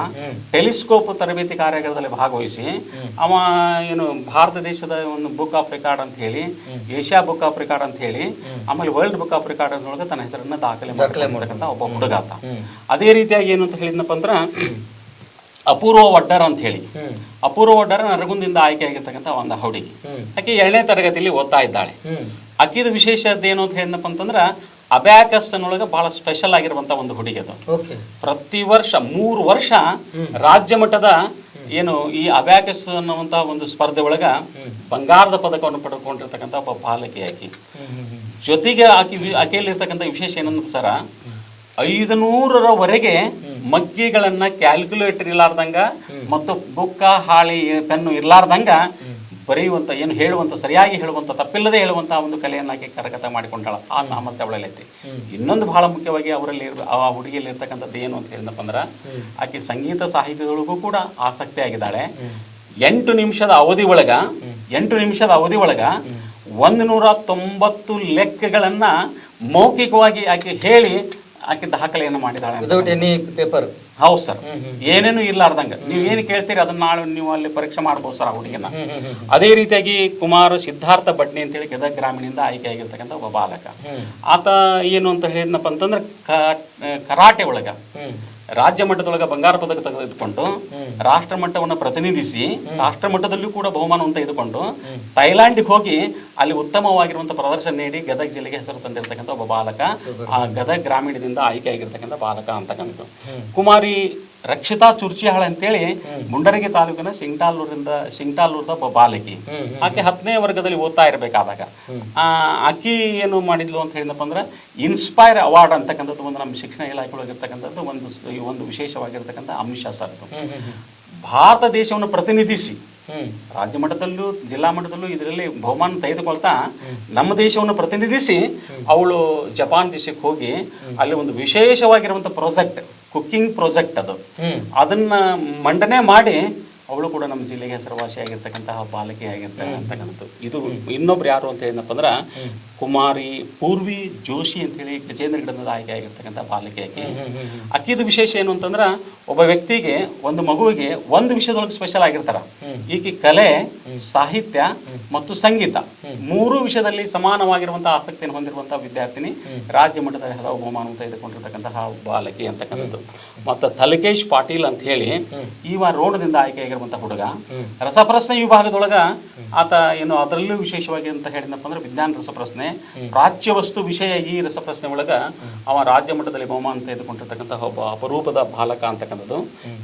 ಟೆಲಿಸ್ಕೋಪ್ ತರಬೇತಿ ಕಾರ್ಯಾಗಾರದಲ್ಲಿ ಭಾಗವಹಿಸಿ ಅವ ಏನು ಭಾರತ ದೇಶದ ಒಂದು ಬುಕ್ ಆಫ್ ರೆಕಾರ್ಡ್ ಅಂತ ಹೇಳಿ, ಏಷ್ಯಾ ಬುಕ್ ಆಫ್ ರೆಕಾರ್ಡ್ ಅಂತ ಹೇಳಿ, ಆಮೇಲೆ ವರ್ಲ್ಡ್ ಬುಕ್ ಆಫ್ ರೆಕಾರ್ಡ್ ಅನ್ನೊಳಗೆ ತನ್ನ ಹೆಸರನ್ನ ದಾಖಲೆ ಮಾಡತಕ್ಕಂಥ ಒಬ್ಬ ಹುಡುಗ ಆತ. ಅದೇ ರೀತಿಯಾಗಿ ಏನು ಅಂತ ಹೇಳಿದ್ನಪ್ಪ ಅಂದ್ರ, ಅಪೂರ್ವ ವಡ್ಡರ್ ಅಂತ ಹೇಳಿ, ಅಪೂರ್ವ ವಡ್ಡರ್ ನರಗುಂದಿಂದ ಆಯ್ಕೆ ಆಗಿರ್ತಕ್ಕಂಥ ಒಂದು ಹುಡುಗಿ. ಆಕೆ 2ನೇ ತರಗತಿಯಲ್ಲಿ ಓದ್ತಾ ಇದ್ದಾಳೆ. ಆಕಿದ ವಿಶೇಷತೆ ಏನು ಅಂತ ಹೇಳಿದಪ್ಪ ಅಂತಂದ್ರ, ಅಬ್ಯಾಕಸ್ ಅನ್ನೊಳಗೆ ಬಹಳ ಸ್ಪೆಷಲ್ ಆಗಿರುವಂತ ಒಂದು ಹುಡುಗಿ ಅದು. ಪ್ರತಿ ವರ್ಷ 3 ವರ್ಷ ರಾಜ್ಯ ಮಟ್ಟದ ಏನು ಈ ಅಬ್ಯಾಕಸ್ ಅನ್ನುವಂತ ಒಂದು ಸ್ಪರ್ಧೆ ಒಳಗ ಬಂಗಾರದ ಪದಕವನ್ನು ಪಡೆದುಕೊಂಡಿರ್ತಕ್ಕಂಥ ಒಬ್ಬ ಬಾಲಕಿ ಆಕಿ. ಜೊತೆಗೆ ಆಕೆಯಲ್ಲಿರ್ತಕ್ಕಂಥ ವಿಶೇಷ ಏನಂತ ಸರ, 500ರವರೆಗೆ ಮಗ್ಗಿಗಳನ್ನ ಕ್ಯಾಲ್ಕುಲೇಟರ್ ಇರ್ಲಾರ್ದಂಗ ಮತ್ತು ಬುಕ್ಕ ಹಾಳಿ ಪೆನ್ನು ಇರ್ಲಾರ್ದಂಗ ಬರೆಯುವಂತ, ಏನು ಹೇಳುವಂತ, ಸರಿಯಾಗಿ ಹೇಳುವಂತ, ತಪ್ಪಿಲ್ಲದೆ ಹೇಳುವಂತ ಒಂದು ಕಲೆಯನ್ನಾಗಿ ಕರಗತ ಮಾಡಿಕೊಂಡಾಳ. ಆ ಸಾಮರ್ಥ್ಯ ಅವಳಲ್ಲೈತಿ. ಇನ್ನೊಂದು ಬಹಳ ಮುಖ್ಯವಾಗಿ ಅವರಲ್ಲಿ ಆ ಹುಡುಗಿಯಲ್ಲಿ ಇರ್ತಕ್ಕಂಥದ್ದು ಏನು ಅಂತ ಹೇಳಿದಪ್ಪ ಅಂದ್ರ, ಆಕೆ ಸಂಗೀತ ಸಾಹಿತ್ಯದೊಳಗೂ ಕೂಡ ಆಸಕ್ತಿ ಆಗಿದ್ದಾಳೆ. 8 ನಿಮಿಷದ ಅವಧಿ ಒಳಗ 190 ಲೆಕ್ಕಗಳನ್ನ ಮೌಖಿಕವಾಗಿ ಆಕೆ ಹೇಳಿ ಆಕೆ ದಾಖಲೆಯನ್ನು ಮಾಡಿದಾಳೆ. ಹೌದು ಸರ್, ಏನೇನು ಇರ್ಲಾರ್ದಂಗ ನೀವು ಏನು ಕೇಳ್ತೀರಿ ಅದನ್ನ ನಾಳೆ ನೀವು ಅಲ್ಲಿ ಪರೀಕ್ಷೆ ಮಾಡ್ಬೋದು ಸರ್ ಆ ಹುಡುಗಿನ. ಅದೇ ರೀತಿಯಾಗಿ ಕುಮಾರ್ ಸಿದ್ಧಾರ್ಥ ಬಡ್ನಿ ಅಂತೇಳಿ ಗದಗ ಗ್ರಾಮೀಣದಿಂದ ಆಯ್ಕೆ ಆಗಿರ್ತಕ್ಕಂಥ ಒಬ್ಬ ಬಾಲಕ. ಆತ ಏನು ಅಂತ ಹೇಳಿದ್ನಪ್ಪ ಅಂತಂದ್ರೆ, ಕರಾಟೆ ಒಳಗ ರಾಜ್ಯ ಮಟ್ಟದೊಳಗೆ ಬಂಗಾರ ಪದಕ ತೆಗೆದುಕೊಂಡು ರಾಷ್ಟ್ರ ಮಟ್ಟವನ್ನು ಪ್ರತಿನಿಧಿಸಿ ರಾಷ್ಟ್ರ ಮಟ್ಟದಲ್ಲೂ ಕೂಡ ಬಹುಮಾನವನ್ನು ತೆಗೆದುಕೊಂಡು ಥೈಲ್ಯಾಂಡಿಗೆ ಹೋಗಿ ಅಲ್ಲಿ ಉತ್ತಮವಾಗಿರುವಂತಹ ಪ್ರದರ್ಶನ ನೀಡಿ ಗದಗ ಜಿಲ್ಲೆಗೆ ಹೆಸರು ತಂದಿರತಕ್ಕಂಥ ಒಬ್ಬ ಬಾಲಕ, ಆ ಗದಗ ಗ್ರಾಮೀಣದಿಂದ ಆಯ್ಕೆ ಆಗಿರ್ತಕ್ಕಂಥ ಬಾಲಕ ಅಂತಕ್ಕಂಥ. ಕುಮಾರಿ ರಕ್ಷಿತಾ ಚುರ್ಚಿಹಾಳ ಅಂತೇಳಿ ಮುಂಡರಗಿ ತಾಲೂಕಿನ ಶಿಂಗ್ಟಾಲೂರದ ಬಾಲಕಿ. ಆಕೆ 10ನೇ ವರ್ಗದಲ್ಲಿ ಓದ್ತಾ ಇರಬೇಕಾದಾಗ ಆಕಿ ಏನು ಮಾಡಿದ್ಲು ಅಂತ ಹೇಳಿದಪ್ಪ ಅಂದ್ರೆ ಇನ್ಸ್ಪೈರ್ ಅವಾರ್ಡ್ ಅಂತಕ್ಕಂಥದ್ದು ಒಂದು ನಮ್ಮ ಶಿಕ್ಷಣ ಇಲಾಖೆ ಒಳಗಿರ್ತಕ್ಕಂಥದ್ದು ಒಂದು ವಿಶೇಷವಾಗಿರ್ತಕ್ಕಂಥ ಅಂಶ ಸರ್. ಭಾರತ ದೇಶವನ್ನು ಪ್ರತಿನಿಧಿಸಿ ರಾಜ್ಯ ಮಟ್ಟದಲ್ಲೂ ಜಿಲ್ಲಾ ಮಟ್ಟದಲ್ಲೂ ಇದರಲ್ಲಿ ಬಹುಮಾನ ತೆಗೆದುಕೊಳ್ತಾ ನಮ್ಮ ದೇಶವನ್ನು ಪ್ರತಿನಿಧಿಸಿ ಅವಳು ಜಪಾನ್ ದೇಶಕ್ಕೆ ಹೋಗಿ ಅಲ್ಲಿ ಒಂದು ವಿಶೇಷವಾಗಿರುವಂಥ ಪ್ರಾಜೆಕ್ಟ್, ಕುಕ್ಕಿಂಗ್ ಪ್ರಾಜೆಕ್ಟ್ ಅದನ್ನ ಮಂಡನೆ ಮಾಡಿ ಅವಳು ಕೂಡ ನಮ್ಮ ಜಿಲ್ಲೆಗೆ ಹೆಸರುವಾಸಿಯಾಗಿರ್ತಕ್ಕಂತಹ ಬಾಲಕಿ ಆಗಿರ್ತಕ್ಕಂಥದ್ದು. ಇದು ಇನ್ನೊಬ್ರು ಯಾರು ಅಂತ ಹೇಳಿದಪ್ಪ ಅಂದ್ರೆ ಕುಮಾರಿ ಪೂರ್ವಿ ಜೋಶಿ ಅಂತ ಹೇಳಿ ಗಜೇಂದ್ರಗಢದ ಆಯ್ಕೆ ಆಗಿರ್ತಕ್ಕಂಥ ಬಾಲಕಿ ಅಕ್ಕಿದು ವಿಶೇಷ ಏನು ಅಂತಂದ್ರೆ ಒಬ್ಬ ವ್ಯಕ್ತಿಗೆ ಒಂದು ಮಗುವಿಗೆ ಒಂದು ವಿಷಯದೊಳಗೆ ಸ್ಪೆಷಲ್ ಆಗಿರ್ತಾರ. ಈಕೆ ಕಲೆ, ಸಾಹಿತ್ಯ ಮತ್ತು ಸಂಗೀತ 3 ವಿಷಯದಲ್ಲಿ ಸಮಾನವಾಗಿರುವಂತಹ ಆಸಕ್ತಿಯನ್ನು ಹೊಂದಿರುವಂತಹ ವಿದ್ಯಾರ್ಥಿನಿ, ರಾಜ್ಯ ಮಟ್ಟದಲ್ಲಿ ಹಲವು ಬಹುಮಾನ ತೆಗೆದುಕೊಂಡಿರ್ತಕ್ಕಂತಹ ಬಾಲಕಿ ಅಂತಕ್ಕಂಥದ್ದು. ಮತ್ತು ತಲಕೇಶ್ ಪಾಟೀಲ್ ಅಂತ ಹೇಳಿ ಈವ ರೋಣದಿಂದ ಆಯ್ಕೆಯಾಗಿರುವಂತಹ ಹುಡುಗ. ರಸಪ್ರಶ್ನೆ ವಿಭಾಗದೊಳಗ ಆತ ಏನು ಅದರಲ್ಲೂ ವಿಶೇಷವಾಗಿ ಅಂತ ಹೇಳಿದಪ್ಪ ಅಂದ್ರೆ ವಿಜ್ಞಾನ ರಸಪ್ರಶ್ನೆ, ಪ್ರಾಚ್ಯ ವಸ್ತು ವಿಷಯ ಈ ರಸಪ್ರಶ್ನೆ ಒಳಗ ಅವ ರಾಜ್ಯ ಮಟ್ಟದಲ್ಲಿ ಬಹುಮಾನ ತೆಗೆದುಕೊಂಡಿರ್ತಕ್ಕಂತಹ ಒಬ್ಬ ಅಪರೂಪದ ಬಾಲಕ ಅಂತಕ್ಕಂಥದ್ದು.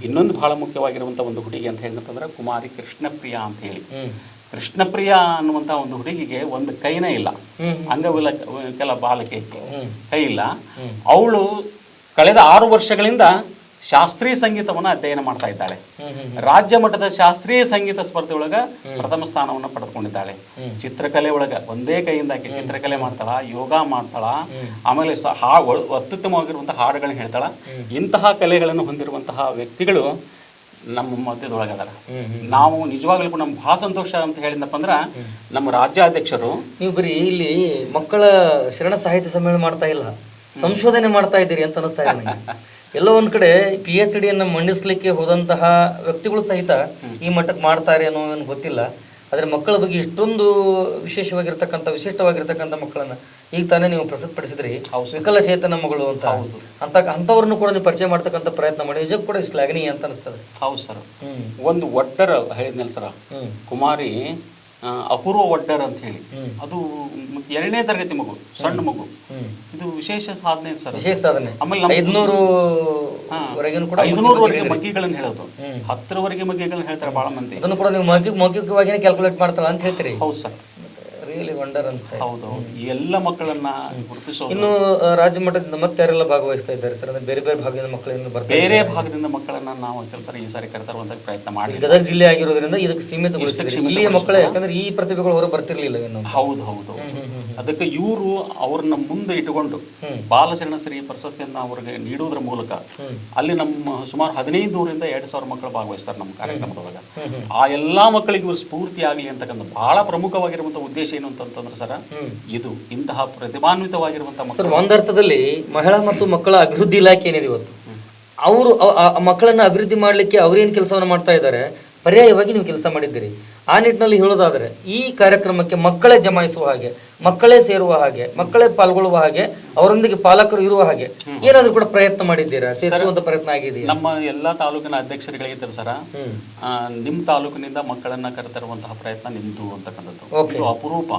ಇನ್ನೊಂದು ಬಹಳ ಮುಖ್ಯವಾಗಿರುವಂತ ಒಂದು ಹುಡುಗಿ ಅಂತ ಹೇಳಿದಪ್ಪ ಅಂದ್ರೆ ಕುಮಾರಿ ಕೃಷ್ಣಪ್ರಿಯಾ ಅಂತ ಹೇಳಿ. ಕೃಷ್ಣಪ್ರಿಯಾ ಅನ್ನುವಂತ ಒಂದು ಹುಡುಗಿಗೆ ಒಂದು ಕೈನೇ ಇಲ್ಲ, ಅಂಗವಿಕಲ ಬಾಲಕಿ, ಕೈ ಇಲ್ಲ. ಅವಳು ಕಳೆದ 6 ವರ್ಷಗಳಿಂದ ಶಾಸ್ತ್ರೀಯ ಸಂಗೀತವನ್ನು ಅಧ್ಯಯನ ಮಾಡ್ತಾ ಇದ್ದಾಳೆ. ರಾಜ್ಯ ಮಟ್ಟದ ಶಾಸ್ತ್ರೀಯ ಸಂಗೀತ ಸ್ಪರ್ಧೆ ಒಳಗ ಪ್ರಥಮ ಸ್ಥಾನವನ್ನು ಪಡೆದುಕೊಂಡಿದ್ದಾಳೆ. ಚಿತ್ರಕಲೆ ಒಳಗ ಒಂದೇ ಕೈಯಿಂದ ಆಕೆ ಚಿತ್ರಕಲೆ ಮಾಡ್ತಾಳ, ಯೋಗ ಮಾಡ್ತಾಳ, ಆಮೇಲೆ ಅತ್ಯುತ್ತಮವಾಗಿರುವಂತಹ ಹಾಡುಗಳನ್ನ ಹೇಳ್ತಾಳ. ಇಂತಹ ಕಲೆಗಳನ್ನು ಹೊಂದಿರುವಂತಹ ವ್ಯಕ್ತಿಗಳು ನಮ್ಮ ಮಧ್ಯದೊಳಗದಾರ. ನಾವು ನಿಜವಾಗ್ಲೂ ನಮ್ಗೆ ಬಹಳ ಸಂತೋಷ ಅಂತ ಹೇಳಿದಪ್ಪ ಅಂದ್ರ ನಮ್ಮ ರಾಜ್ಯಾಧ್ಯಕ್ಷರು, ನೀವು ಬರೀ ಇಲ್ಲಿ ಮಕ್ಕಳ ಶರಣ ಸಾಹಿತ್ಯ ಸಮ್ಮೇಳನ ಮಾಡ್ತಾ ಇಲ್ಲ, ಸಂಶೋಧನೆ ಮಾಡ್ತಾ ಇದ್ದೀರಿ ಅಂತ ಅನಿಸ್ತಾ ಇದೆ ನನಗೆ. ಎಲ್ಲೋ ಒಂದ್ ಕಡೆ PhD ಅನ್ನು ಮಂಡಿಸ್ಲಿಕ್ಕೆ ಹೋದಂತಹ ವ್ಯಕ್ತಿಗಳು ಸಹಿತ ಈ ಮಟ್ಟಕ್ಕೆ ಮಾಡ್ತಾರೆ ಅನ್ನೋ ಗೊತ್ತಿಲ್ಲ. ಆದ್ರೆ ಮಕ್ಕಳ ಬಗ್ಗೆ ಇಷ್ಟೊಂದು ವಿಶಿಷ್ಟವಾಗಿರ್ತಕ್ಕಂಥ ಮಕ್ಕಳನ್ನ ಈಗ ತಾನೇ ನೀವು ಪ್ರಸಿದ್ಧಪಡಿಸಿದ್ರಿ, ವಿಕಲಚೇತನ ಮಗಳು ಅಂತ. ಅಂತವ್ರನ್ನು ಕೂಡ ನೀವು ಪರಿಚಯ ಮಾಡ್ತಕ್ಕಂಥ ಪ್ರಯತ್ನ ಮಾಡಿ ನಿಜಕ್ಕೂ ಕೂಡ ಶ್ಲಾಘನೀಯ ಅಂತ ಅನಿಸ್ತದೆ. ಹೌದು ಸರ್. ಒಂದು ಒಡ್ಡರ ಹೇಳಿದ್ನಲ್ಲ ಸರ, ಕುಮಾರಿ ಅಪೂರ್ವ ಒಡ್ಡರ್ ಅಂತ ಹೇಳಿ, ಅದು 2ನೇ ತರಗತಿ ಮಗು, ಸಣ್ಣ ಮಗು. ಇದು ವಿಶೇಷ ಸಾಧನೆ ಸರ್, ವಿಶೇಷ ಸಾಧನೆ. ಆಮೇಲೆ 500ವರೆಗೆ ಮಗ್ಗಿಗಳನ್ನ ಹೇಳೋದು, 10ರವರೆಗೆ ಮಗ್ಗಿಗಳನ್ನ ಹೇಳ್ತಾರೆ ಬಹಳ ಮಂದಿ. ಅದನ್ನು ಕೂಡ ನೀವು ಮೌಖಿಕವಾಗಿನೇ ಕ್ಯಾಲ್ಕುಲೇಟ್ ಮಾಡ್ತಾರ ಅಂತ ಹೇಳ್ತೀರಿ. ಹೌದು ಸರ್, ರಿಯಲಿ ವಂಡರ್ ಅಂತ. ಹೌದು, ಈ ಎಲ್ಲ ಮಕ್ಕಳನ್ನ ಗುರುತಿಸೋದು. ಇನ್ನು ರಾಜ್ಯ ಮಟ್ಟದಿಂದ ಮತ್ತೆ ಯಾರೆಲ್ಲ ಭಾಗವಹಿಸ್ತಾ ಇದ್ದಾರೆ ಸರ್? ಅಂದ್ರೆ ಬೇರೆ ಬೇರೆ ಭಾಗದಿಂದ ಮಕ್ಕಳಿಂದ ಬರ್ತಾರೆ, ಬೇರೆ ಭಾಗದಿಂದ ಮಕ್ಕಳನ್ನ ನಾವು ಕೆಲಸ ಈ ಸಾರಿ ಕರೆತರುವಂತ ಪ್ರಯತ್ನ ಮಾಡಿ. ಗದಗ ಜಿಲ್ಲೆ ಆಗಿರೋದ್ರಿಂದ ಇದಕ್ಕೆ ಸೀಮಿತಗೊಳಿಸಿದ್ರಿ ಇಲ್ಲಿಯ ಮಕ್ಕಳೇ, ಯಾಕಂದ್ರೆ ಈ ಪ್ರತಿಭೆಗಳು ಹೊರ ಬರ್ತಿರ್ಲಿಲ್ಲ ಇನ್ನು. ಹೌದು ಹೌದು, ಅದಕ್ಕೆ ಇವರು ಅವ್ರನ್ನ ಮುಂದೆ ಇಟ್ಟುಕೊಂಡು ಬಾಲಚರಣಶ್ರೀ ಪ್ರಶಸ್ತಿಯನ್ನ ಅವ್ರಿಗೆ ನೀಡುವುದರ ಮೂಲಕ ಅಲ್ಲಿ ನಮ್ಮ ಸುಮಾರು 1500ರಿಂದ 2000 ಮಕ್ಕಳು ಭಾಗವಹಿಸ್ತಾರೆ ನಮ್ಮ ಕಾರ್ಯಕ್ರಮದೊಳಗ. ಆ ಎಲ್ಲಾ ಮಕ್ಕಳಿಗೆ ಇವರು ಸ್ಫೂರ್ತಿ ಆಗಲಿ ಅಂತಕ್ಕಂಥ ಬಹಳ ಪ್ರಮುಖವಾಗಿರುವಂತಹ ಉದ್ದೇಶ ಏನು ಅಂತಂದ್ರೆ ಸರ, ಇದು ಇಂತಹ ಪ್ರತಿಭಾನ್ವಿತವಾಗಿರುವಂತಹ ಮಕ್ಕಳು. ಒಂದರ್ಥದಲ್ಲಿ ಮಹಿಳಾ ಮತ್ತು ಮಕ್ಕಳ ಅಭಿವೃದ್ಧಿ ಇಲಾಖೆ ಏನಿದೆ ಇವತ್ತು, ಅವರು ಮಕ್ಕಳನ್ನ ಅಭಿವೃದ್ಧಿ ಮಾಡ್ಲಿಕ್ಕೆ ಅವ್ರೇನು ಕೆಲಸವನ್ನ ಮಾಡ್ತಾ ಇದ್ದಾರೆ, ಪರ್ಯಾಯವಾಗಿ ನೀವು ಕೆಲಸ ಮಾಡಿದ್ದೀರಿ. ಆ ನಿಟ್ಟಿನಲ್ಲಿ ಹೇಳೋದಾದ್ರೆ ಈ ಕಾರ್ಯಕ್ರಮಕ್ಕೆ ಮಕ್ಕಳೇ ಜಮಾಯಿಸುವ ಹಾಗೆ, ಮಕ್ಕಳೇ ಸೇರುವ ಹಾಗೆ, ಮಕ್ಕಳೇ ಪಾಲ್ಗೊಳ್ಳುವ ಹಾಗೆ, ಅವರೊಂದಿಗೆ ಪಾಲಕರು ಇರುವ ಹಾಗೆ ಏನಾದ್ರೂ ಕೂಡ ಪ್ರಯತ್ನ ಮಾಡಿದ್ದೀರಾ? ಸೇರಿಸುವಂತ ಪ್ರಯತ್ನ ಆಗಿದೆಯಾ? ನಮ್ಮ ಎಲ್ಲಾ ತಾಲೂಕಿನ ಅಧ್ಯಕ್ಷರುಗಳಿದ್ದಾರೆ ಸರ, ನಿಮ್ ತಾಲೂಕಿನಿಂದ ಮಕ್ಕಳನ್ನ ಕರೆತರುವಂತಹ ಪ್ರಯತ್ನ ನಿಮ್ದು ಅಂತಕ್ಕಂಥದ್ದು ಅಪರೂಪ.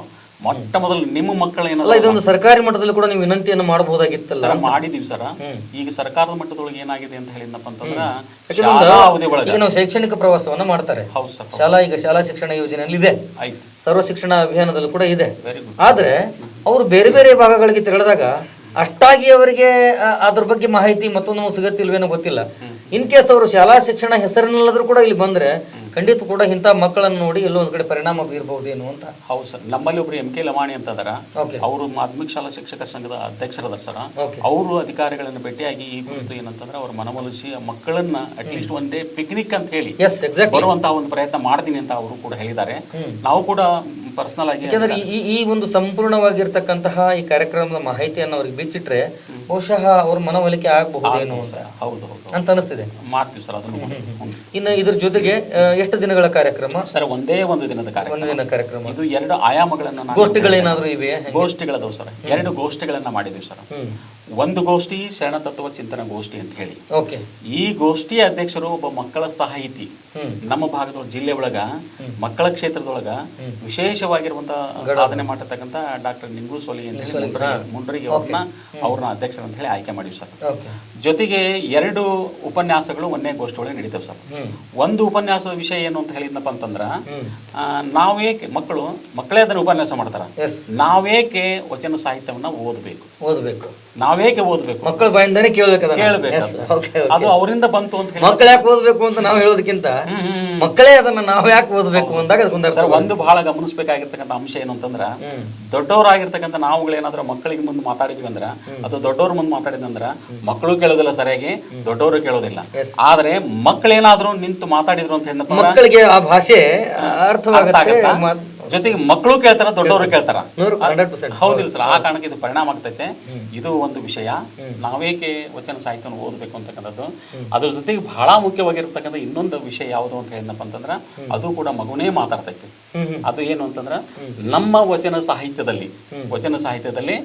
ಮೊಟ್ಟ ಮೊದಲು ನಿಮ್ಮ ಮಕ್ಕಳೇನಲ್ಲ, ಇದೊಂದು ಸರ್ಕಾರಿ ಮಟ್ಟದಲ್ಲಿ ಕೂಡ ನೀವು ವಿನಂತಿಯನ್ನು ಮಾಡಬಹುದಾಗಿತ್ತಲ್ಲ? ಮಾಡಿದೀವಿ ಸರ. ಈಗ ಸರ್ಕಾರದ ಮಟ್ಟದೊಳಗೆ ಏನಾಗಿದೆ ಅಂತ ಹೇಳಿದ್ನಪ್ಪ ಅಂತಂದ್ರೆ, ಈಗ ನಾವು ಶೈಕ್ಷಣಿಕ ಪ್ರವಾಸವನ್ನ ಮಾಡ್ತಾರೆ. ಈಗ ಶಾಲಾ ಶಿಕ್ಷಣ ಯೋಜನೆಯಲ್ಲಿ ಇದೆ, ಸರ್ವ ಶಿಕ್ಷಣ ಅಭಿಯಾನದಲ್ಲೂ ಕೂಡ ಇದೆ. ಆದ್ರೆ ಅವರು ಬೇರೆ ಬೇರೆ ಭಾಗಗಳಿಗೆ ತೆರಳಿದಾಗ ಅಷ್ಟಾಗಿ ಅವರಿಗೆ ಅದ್ರ ಬಗ್ಗೆ ಮಾಹಿತಿ ಮತ್ತೊಂದು ಸಿಗತ್ತಿಲ್ವೇನೋ ಗೊತ್ತಿಲ್ಲ. ಇನ್ ಕೇಸ್ ಅವರು ಶಾಲಾ ಶಿಕ್ಷಣ ಹೆಸರಿನಲ್ಲಾದ್ರೂ ಕೂಡ ಇಲ್ಲಿ ಬಂದ್ರೆ ಖಂಡಿತ ಕೂಡ ಇಂಥ ಮಕ್ಕಳನ್ನು ನೋಡಿ ಎಲ್ಲೋ ಒಂದ್ ಕಡೆ ಪರಿಣಾಮ ಬೀರಬಹುದೇನು ಅಂತ. ಹೌದು ಸರ್, ನಮ್ಮಲ್ಲಿ ಒಬ್ರು MK ಲಮಾಣಿ ಅಂತ ಅದಾರ, ಅವರು ಮಾಧ್ಯಮಿಕ ಶಾಲಾ ಶಿಕ್ಷಕರ ಸಂಘದ ಅಧ್ಯಕ್ಷರದಾರ ಸರ್. ಅವರು ಅಧಿಕಾರಿಗಳನ್ನ ಭೇಟಿಯಾಗಿ ಈ ಕುರಿತು ಏನಂತಂದ್ರೆ ಅವ್ರ ಮನವೊಲಿಸಿ ಮಕ್ಕಳನ್ನ ಅಟ್ಲೀಸ್ಟ್ ಒನ್ ಡೇ ಪಿಕ್ನಿಕ್ ಅಂತ ಹೇಳಿ ಬರುವಂತಹ ಒಂದು ಪ್ರಯತ್ನ ಮಾಡ್ತೀನಿ ಅಂತ ಅವರು ಕೂಡ ಹೇಳಿದ್ದಾರೆ. ನಾವು ಕೂಡ ಪರ್ಸನಲ್ ಆಗಿ, ಯಾಕಂದ್ರೆ ಈ ಒಂದು ಸಂಪೂರ್ಣವಾಗಿರ್ತಕ್ಕಂತಹ ಈ ಕಾರ್ಯಕ್ರಮದ ಮಾಹಿತಿಯನ್ನು ಅವ್ರಿಗೆ ಬಿಚ್ಚಿಟ್ರೆ ಬಹುಶಃ ಅವ್ರ ಮನವೊಲಿಕೆ ಆಗಬಹುದೇನು ಅಂತ ಅನಿಸ್ತಿದೆ. ಮಾಡ್ತೀವಿ ಸರ್ ಅದನ್ನು. ಇನ್ನು ಇದ್ರ ಜೊತೆಗೆ ಎಷ್ಟು ದಿನಗಳ ಕಾರ್ಯಕ್ರಮ ಸರ್? ಒಂದೇ ಒಂದು ದಿನದ ಕಾರ್ಯಕ್ರಮ. ಇದು 2 ಆಯಾಮಗಳನ್ನ, ಗೋಷ್ಠಿಗಳೇನಾದ್ರೂ ಇವೆ? ಗೋಷ್ಠಿಗಳದವು ಸರ್, 2 ಗೋಷ್ಠಿಗಳನ್ನ ಮಾಡಿದೀವಿ ಸರ್. ಒಂದು ಗೋಷ್ಠಿ ಶರಣ ತತ್ವ ಚಿಂತನ ಗೋಷ್ಠಿ ಅಂತ ಹೇಳಿ. ಓಕೆ. ಈ ಗೋಷ್ಠಿಯ ಅಧ್ಯಕ್ಷರು ಒಬ್ಬ ಮಕ್ಕಳ ಸಾಹಿತಿ. ನಮ್ಮ ಭಾಗದ ಜಿಲ್ಲೆ ಒಳಗ ಮಕ್ಕಳ ಕ್ಷೇತ್ರದೊಳಗ ವಿಶೇಷವಾಗಿರುವಂತಹ ಸಾಧನೆ ಮಾಡಿರ್ತಕ್ಕಂಥ ಡಾಕ್ಟರ್ ನಿಂಗು ಸೋಲಿ ಅಂತ ಹೇಳಿ ಮುಂಡ್ರಿಗೆ ಅವ್ರನ್ನ ಅಧ್ಯಕ್ಷರು ಅಂತ ಹೇಳಿ ಆಯ್ಕೆ ಮಾಡಿವಿ ಸರ್. ಜೊತೆಗೆ 2 ಉಪನ್ಯಾಸಗಳು ಒಂದೇ ಗೋಷ್ಠಿ ಒಳಗೆ ನಡೀತವೆ ಸರ್. ಒಂದು ಉಪನ್ಯಾಸದ ವಿಷಯ ಏನು ಅಂತ ಹೇಳಿದ್ನಪ್ಪ ಅಂತಂದ್ರ, ನಾವೇಕೆ ಮಕ್ಕಳೇ ಅದನ್ನ ಉಪನ್ಯಾಸ ಮಾಡ್ತಾರ, ನಾವೇಕೆ ವಚನ ಸಾಹಿತ್ಯವನ್ನ ಓದಬೇಕು, ನಾವೇಕೆ ಓದಬೇಕು, ಮಕ್ಕಳ ಬಾಯಿಂದಾನೆ ಕೇಳಬೇಕು. ಅದು ಅವರಿಂದ ಬಂತು ಅಂತ ಹೇಳಿ ಮಕ್ಕಳು ಯಾಕೆ ಓದಬೇಕು ಅಂತ ನಾವು ಹೇಳೋದಕ್ಕಿಂತ ಮಕ್ಕಳೇ ಅದನ್ನ ನಾವು ಯಾಕೆ ಓದಬೇಕು ಅಂದಾಗ ಒಂದು ಬಹಳ ಗಮನಿಸಬೇಕಾಗಿರ್ತಕ್ಕಂಥ ಅಂಶ ಏನು ಅಂತಂದ್ರ, ದೊಡ್ಡವರಾಗಿರ್ತಕ್ಕಂಥ ನಾವುಗಳೇನಾದ್ರೂ ಮಕ್ಕಳಿಗೆ ಮುಂದೆ ಮಾತಾಡಿದ್ವಿ ಅಂದ್ರ, ಅದು ದೊಡ್ಡವ್ರ ಮುಂದೆ ಮಾತಾಡಿದಂದ್ರ ಮಕ್ಕಳು ಕೇಳೋದಿಲ್ಲ ಸರಿಯಾಗಿ, ದೊಡ್ಡವರು ಕೇಳೋದಿಲ್ಲ. ಆದ್ರೆ ಮಕ್ಕಳೇನಾದ್ರೂ ನಿಂತು ಮಾತಾಡಿದ್ರು ಅಂತ ಹೇಳಿ ಮಕ್ಕಳಿಗೆ ಆ ಭಾಷೆ ಅರ್ಥವಾಗುತ್ತೆ, ಜೊತೆಗೆ ಮಕ್ಕಳು ಕೇಳ್ತಾರ, ದೊಡ್ಡವರು ಕೇಳ್ತಾರ. ಹೌದಿಲ್ಲ ಸರ್? ಆ ಕಾರಣಕ್ಕೆ ಇದು ಪರಿಣಾಮ ಆಗ್ತೈತೆ. ಇದು ಒಂದು ವಿಷಯ, ನಾವೇಕೆ ವಚನ ಸಾಹಿತ್ಯವನ್ನು ಓದಬೇಕು ಅಂತಕ್ಕಂಥದ್ದು. ಅದ್ರ ಜೊತೆಗೆ ಬಹಳ ಮುಖ್ಯವಾಗಿರ್ತಕ್ಕಂಥ ಇನ್ನೊಂದು ವಿಷಯ ಯಾವುದು ಅಂತ ಹೇಳಿದಪ್ಪ ಅಂತಂದ್ರ, ಅದು ಕೂಡ ಮಗುನೇ ಮಾತಾಡ್ತೈತಿ. ಅದು ಏನು ಅಂತಂದ್ರ, ನಮ್ಮ ವಚನ ಸಾಹಿತ್ಯದಲ್ಲಿ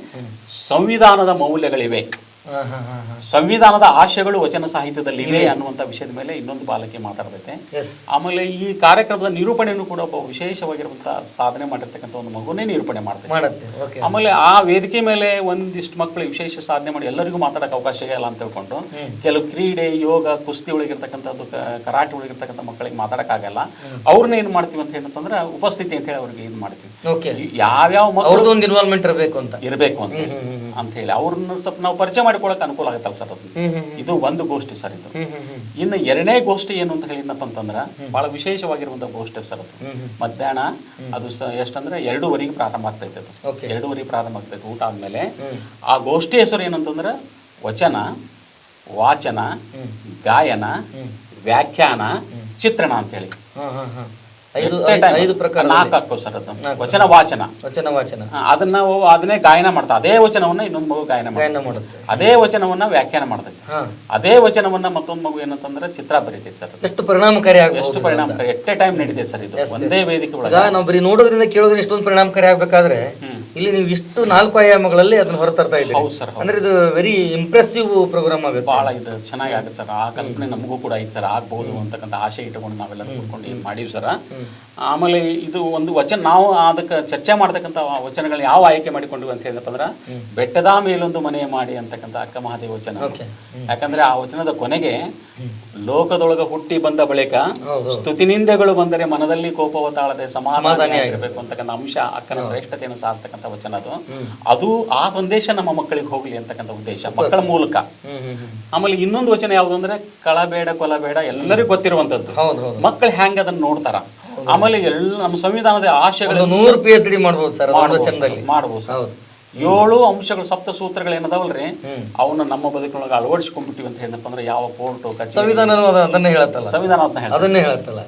ಸಂವಿಧಾನದ ಮೌಲ್ಯಗಳಿವೆ, ಸಂವಿಧಾನದ ಆಶಯಗಳು ವಚನ ಸಾಹಿತ್ಯದಲ್ಲಿ ಇವೆ ಅನ್ನುವಂಥ ವಿಷಯದ ಮೇಲೆ ಇನ್ನೊಂದು ಬಾಲಕಿ ಮಾತಾಡ್ತೈತೆ. ಆಮೇಲೆ ಈ ಕಾರ್ಯಕ್ರಮದ ನಿರೂಪಣೆಯನ್ನು ಕೂಡ ಒಬ್ಬ ವಿಶೇಷವಾಗಿರುವಂತಹ ಸಾಧನೆ ಮಾಡಿರ್ತಕ್ಕಂಥ ಒಂದು ಮಗುನೇ ನಿರೂಪಣೆ ಮಾಡ್ತೈತೆ. ಆಮೇಲೆ ಆ ವೇದಿಕೆ ಮೇಲೆ ಒಂದಿಷ್ಟು ಮಕ್ಕಳು ವಿಶೇಷ ಸಾಧನೆ ಮಾಡಿ ಎಲ್ಲರಿಗೂ ಮಾತಾಡಕ್ಕೆ ಅವಕಾಶ ಇಲ್ಲ ಅಂತ ಹೇಳ್ಕೊಂಡು, ಕೆಲವು ಕ್ರೀಡೆ, ಯೋಗ, ಕುಸ್ತಿ ಒಳಗಿರ್ತಕ್ಕಂಥದ್ದು, ಕರಾಟೆ ಒಳಗಿರ್ತಕ್ಕಂಥ ಮಕ್ಕಳಿಗೆ ಮಾತಾಡಕ್ಕಾಗಲ್ಲ. ಅವ್ರನ್ನ ಏನ್ ಮಾಡ್ತೀವಿ ಅಂತ ಏನಂತಂದ್ರೆ ಉಪಸ್ಥಿತಿ ಅಂತ ಹೇಳಿ ಅವ್ರಿಗೆ ಇದು ಮಾಡ್ತೀವಿ. ಯಾವ್ಯಾವ ಮಕ್ಕಳು ಇನ್ವಾಲ್ವ್ಮೆಂಟ್ ಇರಬೇಕು ಅಂತ ಹೇಳಿ ಅವ್ರನ್ನ ಸ್ವಲ್ಪ ನಾವು ಪರಿಚಯ ಮಾಡಿಕೊಳಕ್ ಅನುಕೂಲ ಆಗತ್ತಲ್ಲ ಸರ್. ಅದು ಇದು ಒಂದು ಗೋಷ್ಠಿ ಸರ್. ಇದು ಇನ್ನು 2ನೇ ಗೋಷ್ಠಿ ಏನು ಅಂತ ಹೇಳಿದ್ನಪ್ಪ ಅಂತಂದ್ರ, ಬಹಳ ವಿಶೇಷವಾಗಿರುವಂತಹ ಗೋಷ್ಠಿ ಸರ್. ಅದು ಮಧ್ಯಾಹ್ನ ಅದು ಎಷ್ಟಂದ್ರೆ 2:15 ಪ್ರಾರಂಭ ಆಗ್ತೈತೆ. ಅದು 2:15 ಪ್ರಾರಂಭ ಆಗ್ತೈತೆ ಊಟ ಆದ್ಮೇಲೆ. ಆ ಗೋಷ್ಠಿ ಹೆಸರು ಏನಂತಂದ್ರ ವಚನ, ವಾಚನ, ಗಾಯನ, ವ್ಯಾಖ್ಯಾನ, ಚಿತ್ರಣ ಅಂತ ಹೇಳಿ 5 ಪ್ರಕಾರ 4 ಆಗ್ತವೆ ಸರ್. ಅದು ವಚನ ವಾಚನ ಅದನ್ನೇ ಗಾಯನ ಮಾಡ್ತಾ, ಅದೇ ವಚನವನ್ನ ಇನ್ನೊಂದು ಮಗು ಗಾಯನ ಮಾಡುತ್ತೆ, ಅದೇ ವಚನವನ್ನ ವ್ಯಾಖ್ಯಾನ ಮಾಡ್ತೈತೆ, ಅದೇ ವಚನವನ್ನ ಮತ್ತೊಂದು ಮಗು ಏನಂತಂದ್ರೆ ಚಿತ್ರ ಬರೀತೈತೆ ಸರ್. ಎಷ್ಟು ಪರಿಣಾಮಕಾರಿ ಎಟ್ ಎ ಟೈಮ್ ನಡೀತೈತೆ ಸರ್. ಇದು ಒಂದೇ ವೇದಿಕೆ ಒಳಗೆ ನಾವು ಬರೀ ನೋಡೋದ್ರಿಂದ ಕೇಳೋದ್ರಿಂದ ಇಷ್ಟೊಂದು ಪರಿಣಾಮಕಾರಿ ಆಗ್ಬೇಕಾದ್ರೆ ಇಲ್ಲಿ ನೀವು ಇಷ್ಟು 4 ಆಯಾಮಗಳಲ್ಲಿ ಅದನ್ನ ಹೊರತರ್ತಾ ಇದ್ದೀರಿ. ಹೌದು ಸರ್. ಅಂದ್ರೆ ಇದು ವೆರಿ ಇಂಪ್ರೆಸಿವ್ ಪ್ರೋಗ್ರಾಮ್ ಆಗುತ್ತೆ, ಬಹಳ ಇದು ಚೆನ್ನಾಗಿ ಆಗುತ್ತೆ ಸರ್. ಆ ಕಲ್ಪನೆ ನಮಗೂ ಕೂಡ ಐತೆ ಸರ್, ಆಗ್ಬಹುದು ಅಂತಕ್ಕಂಥ ಆಶೆ ಇಟ್ಟುಕೊಂಡು ನಾವೆಲ್ಲ ಕೂತ್ಕೊಂಡು ಏನು ಮಾಡೀವಿ ಸರ್. ಆಮೇಲೆ ಇದು ಒಂದು ವಚನ, ನಾವು ಅದಕ್ಕೆ ಚರ್ಚೆ ಮಾಡ್ತಕ್ಕಂಥ ವಚನಗಳು ಯಾವ ಆಯ್ಕೆ ಮಾಡಿಕೊಂಡ್ವಿ ಅಂತ ಹೇಳಿದಪ್ಪ ಅಂದ್ರೆ, ಬೆಟ್ಟದ ಮೇಲೊಂದು ಮನೆ ಮಾಡಿ ಅಂತಕ್ಕಂಥ ಅಕ್ಕ ಮಹಾದೇವ ವಚನ. ಯಾಕಂದ್ರೆ ಆ ವಚನದ ಕೊನೆಗೆ, ಲೋಕದೊಳಗ ಹುಟ್ಟಿ ಬಂದ ಬಳಿಕ ಸ್ತುತಿನಿಂದೆಗಳು ಬಂದರೆ ಮನದಲ್ಲಿ ಕೋಪವ ತಾಳದೆ ಸಮಾಧಾನಿಯಾಗಿರ್ಬೇಕು ಅಂತಕ್ಕಂಥ ಅಂಶ ಅಕ್ಕನ ಶ್ರೇಷ್ಠತೆಯನ್ನು ಸಾರ್ತಕ್ಕಂಥ ವಚನ ಅದು. ಆ ಸಂದೇಶ ನಮ್ಮ ಮಕ್ಕಳಿಗೆ ಹೋಗ್ಲಿ ಅಂತಕ್ಕಂಥ ಉದ್ದೇಶ ಮಕ್ಕಳ ಮೂಲಕ. ಆಮೇಲೆ ಇನ್ನೊಂದು ವಚನ ಯಾವುದು ಅಂದ್ರೆ, ಕಳಬೇಡ ಕೊಲಬೇಡ ಎಲ್ಲರಿಗೂ ಗೊತ್ತಿರುವಂತದ್ದು. ಮಕ್ಕಳು ಹೆಂಗ ಅದನ್ನ ನೋಡ್ತಾರ. ಆಮೇಲೆ ಎಲ್ಲ ನಮ್ಮ ಸಂವಿಧಾನದ ಆಶಯಗಳು 100 PhD ಮಾಡ್ಬೋದು ಸರ್ ಮಾಡ್ಬೋದು ಸರ್. 7 ಅಂಶಗಳು, ಸಪ್ತ ಸೂತ್ರಗಳು ಏನದಾವಲ್ರಿ, ಅವನ್ನ ನಮ್ಮ ಬದುಕಿನೊಳಗೆ ಅಳವಡಿಸ್ಕೊಂಡ್ಬಿಟ್ಟಿವಿ ಅಂತ ಹೇಳಿದಪ್ಪ ಅಂದ್ರೆ, ಯಾವ ಕೋರ್ಟು ಸಂವಿಧಾನ ಅದನ್ನೇ ಹೇಳತ್ತಲ್ಲ, ಅದನ್ನೇ ಹೇಳತ್ತಲ್ಲ.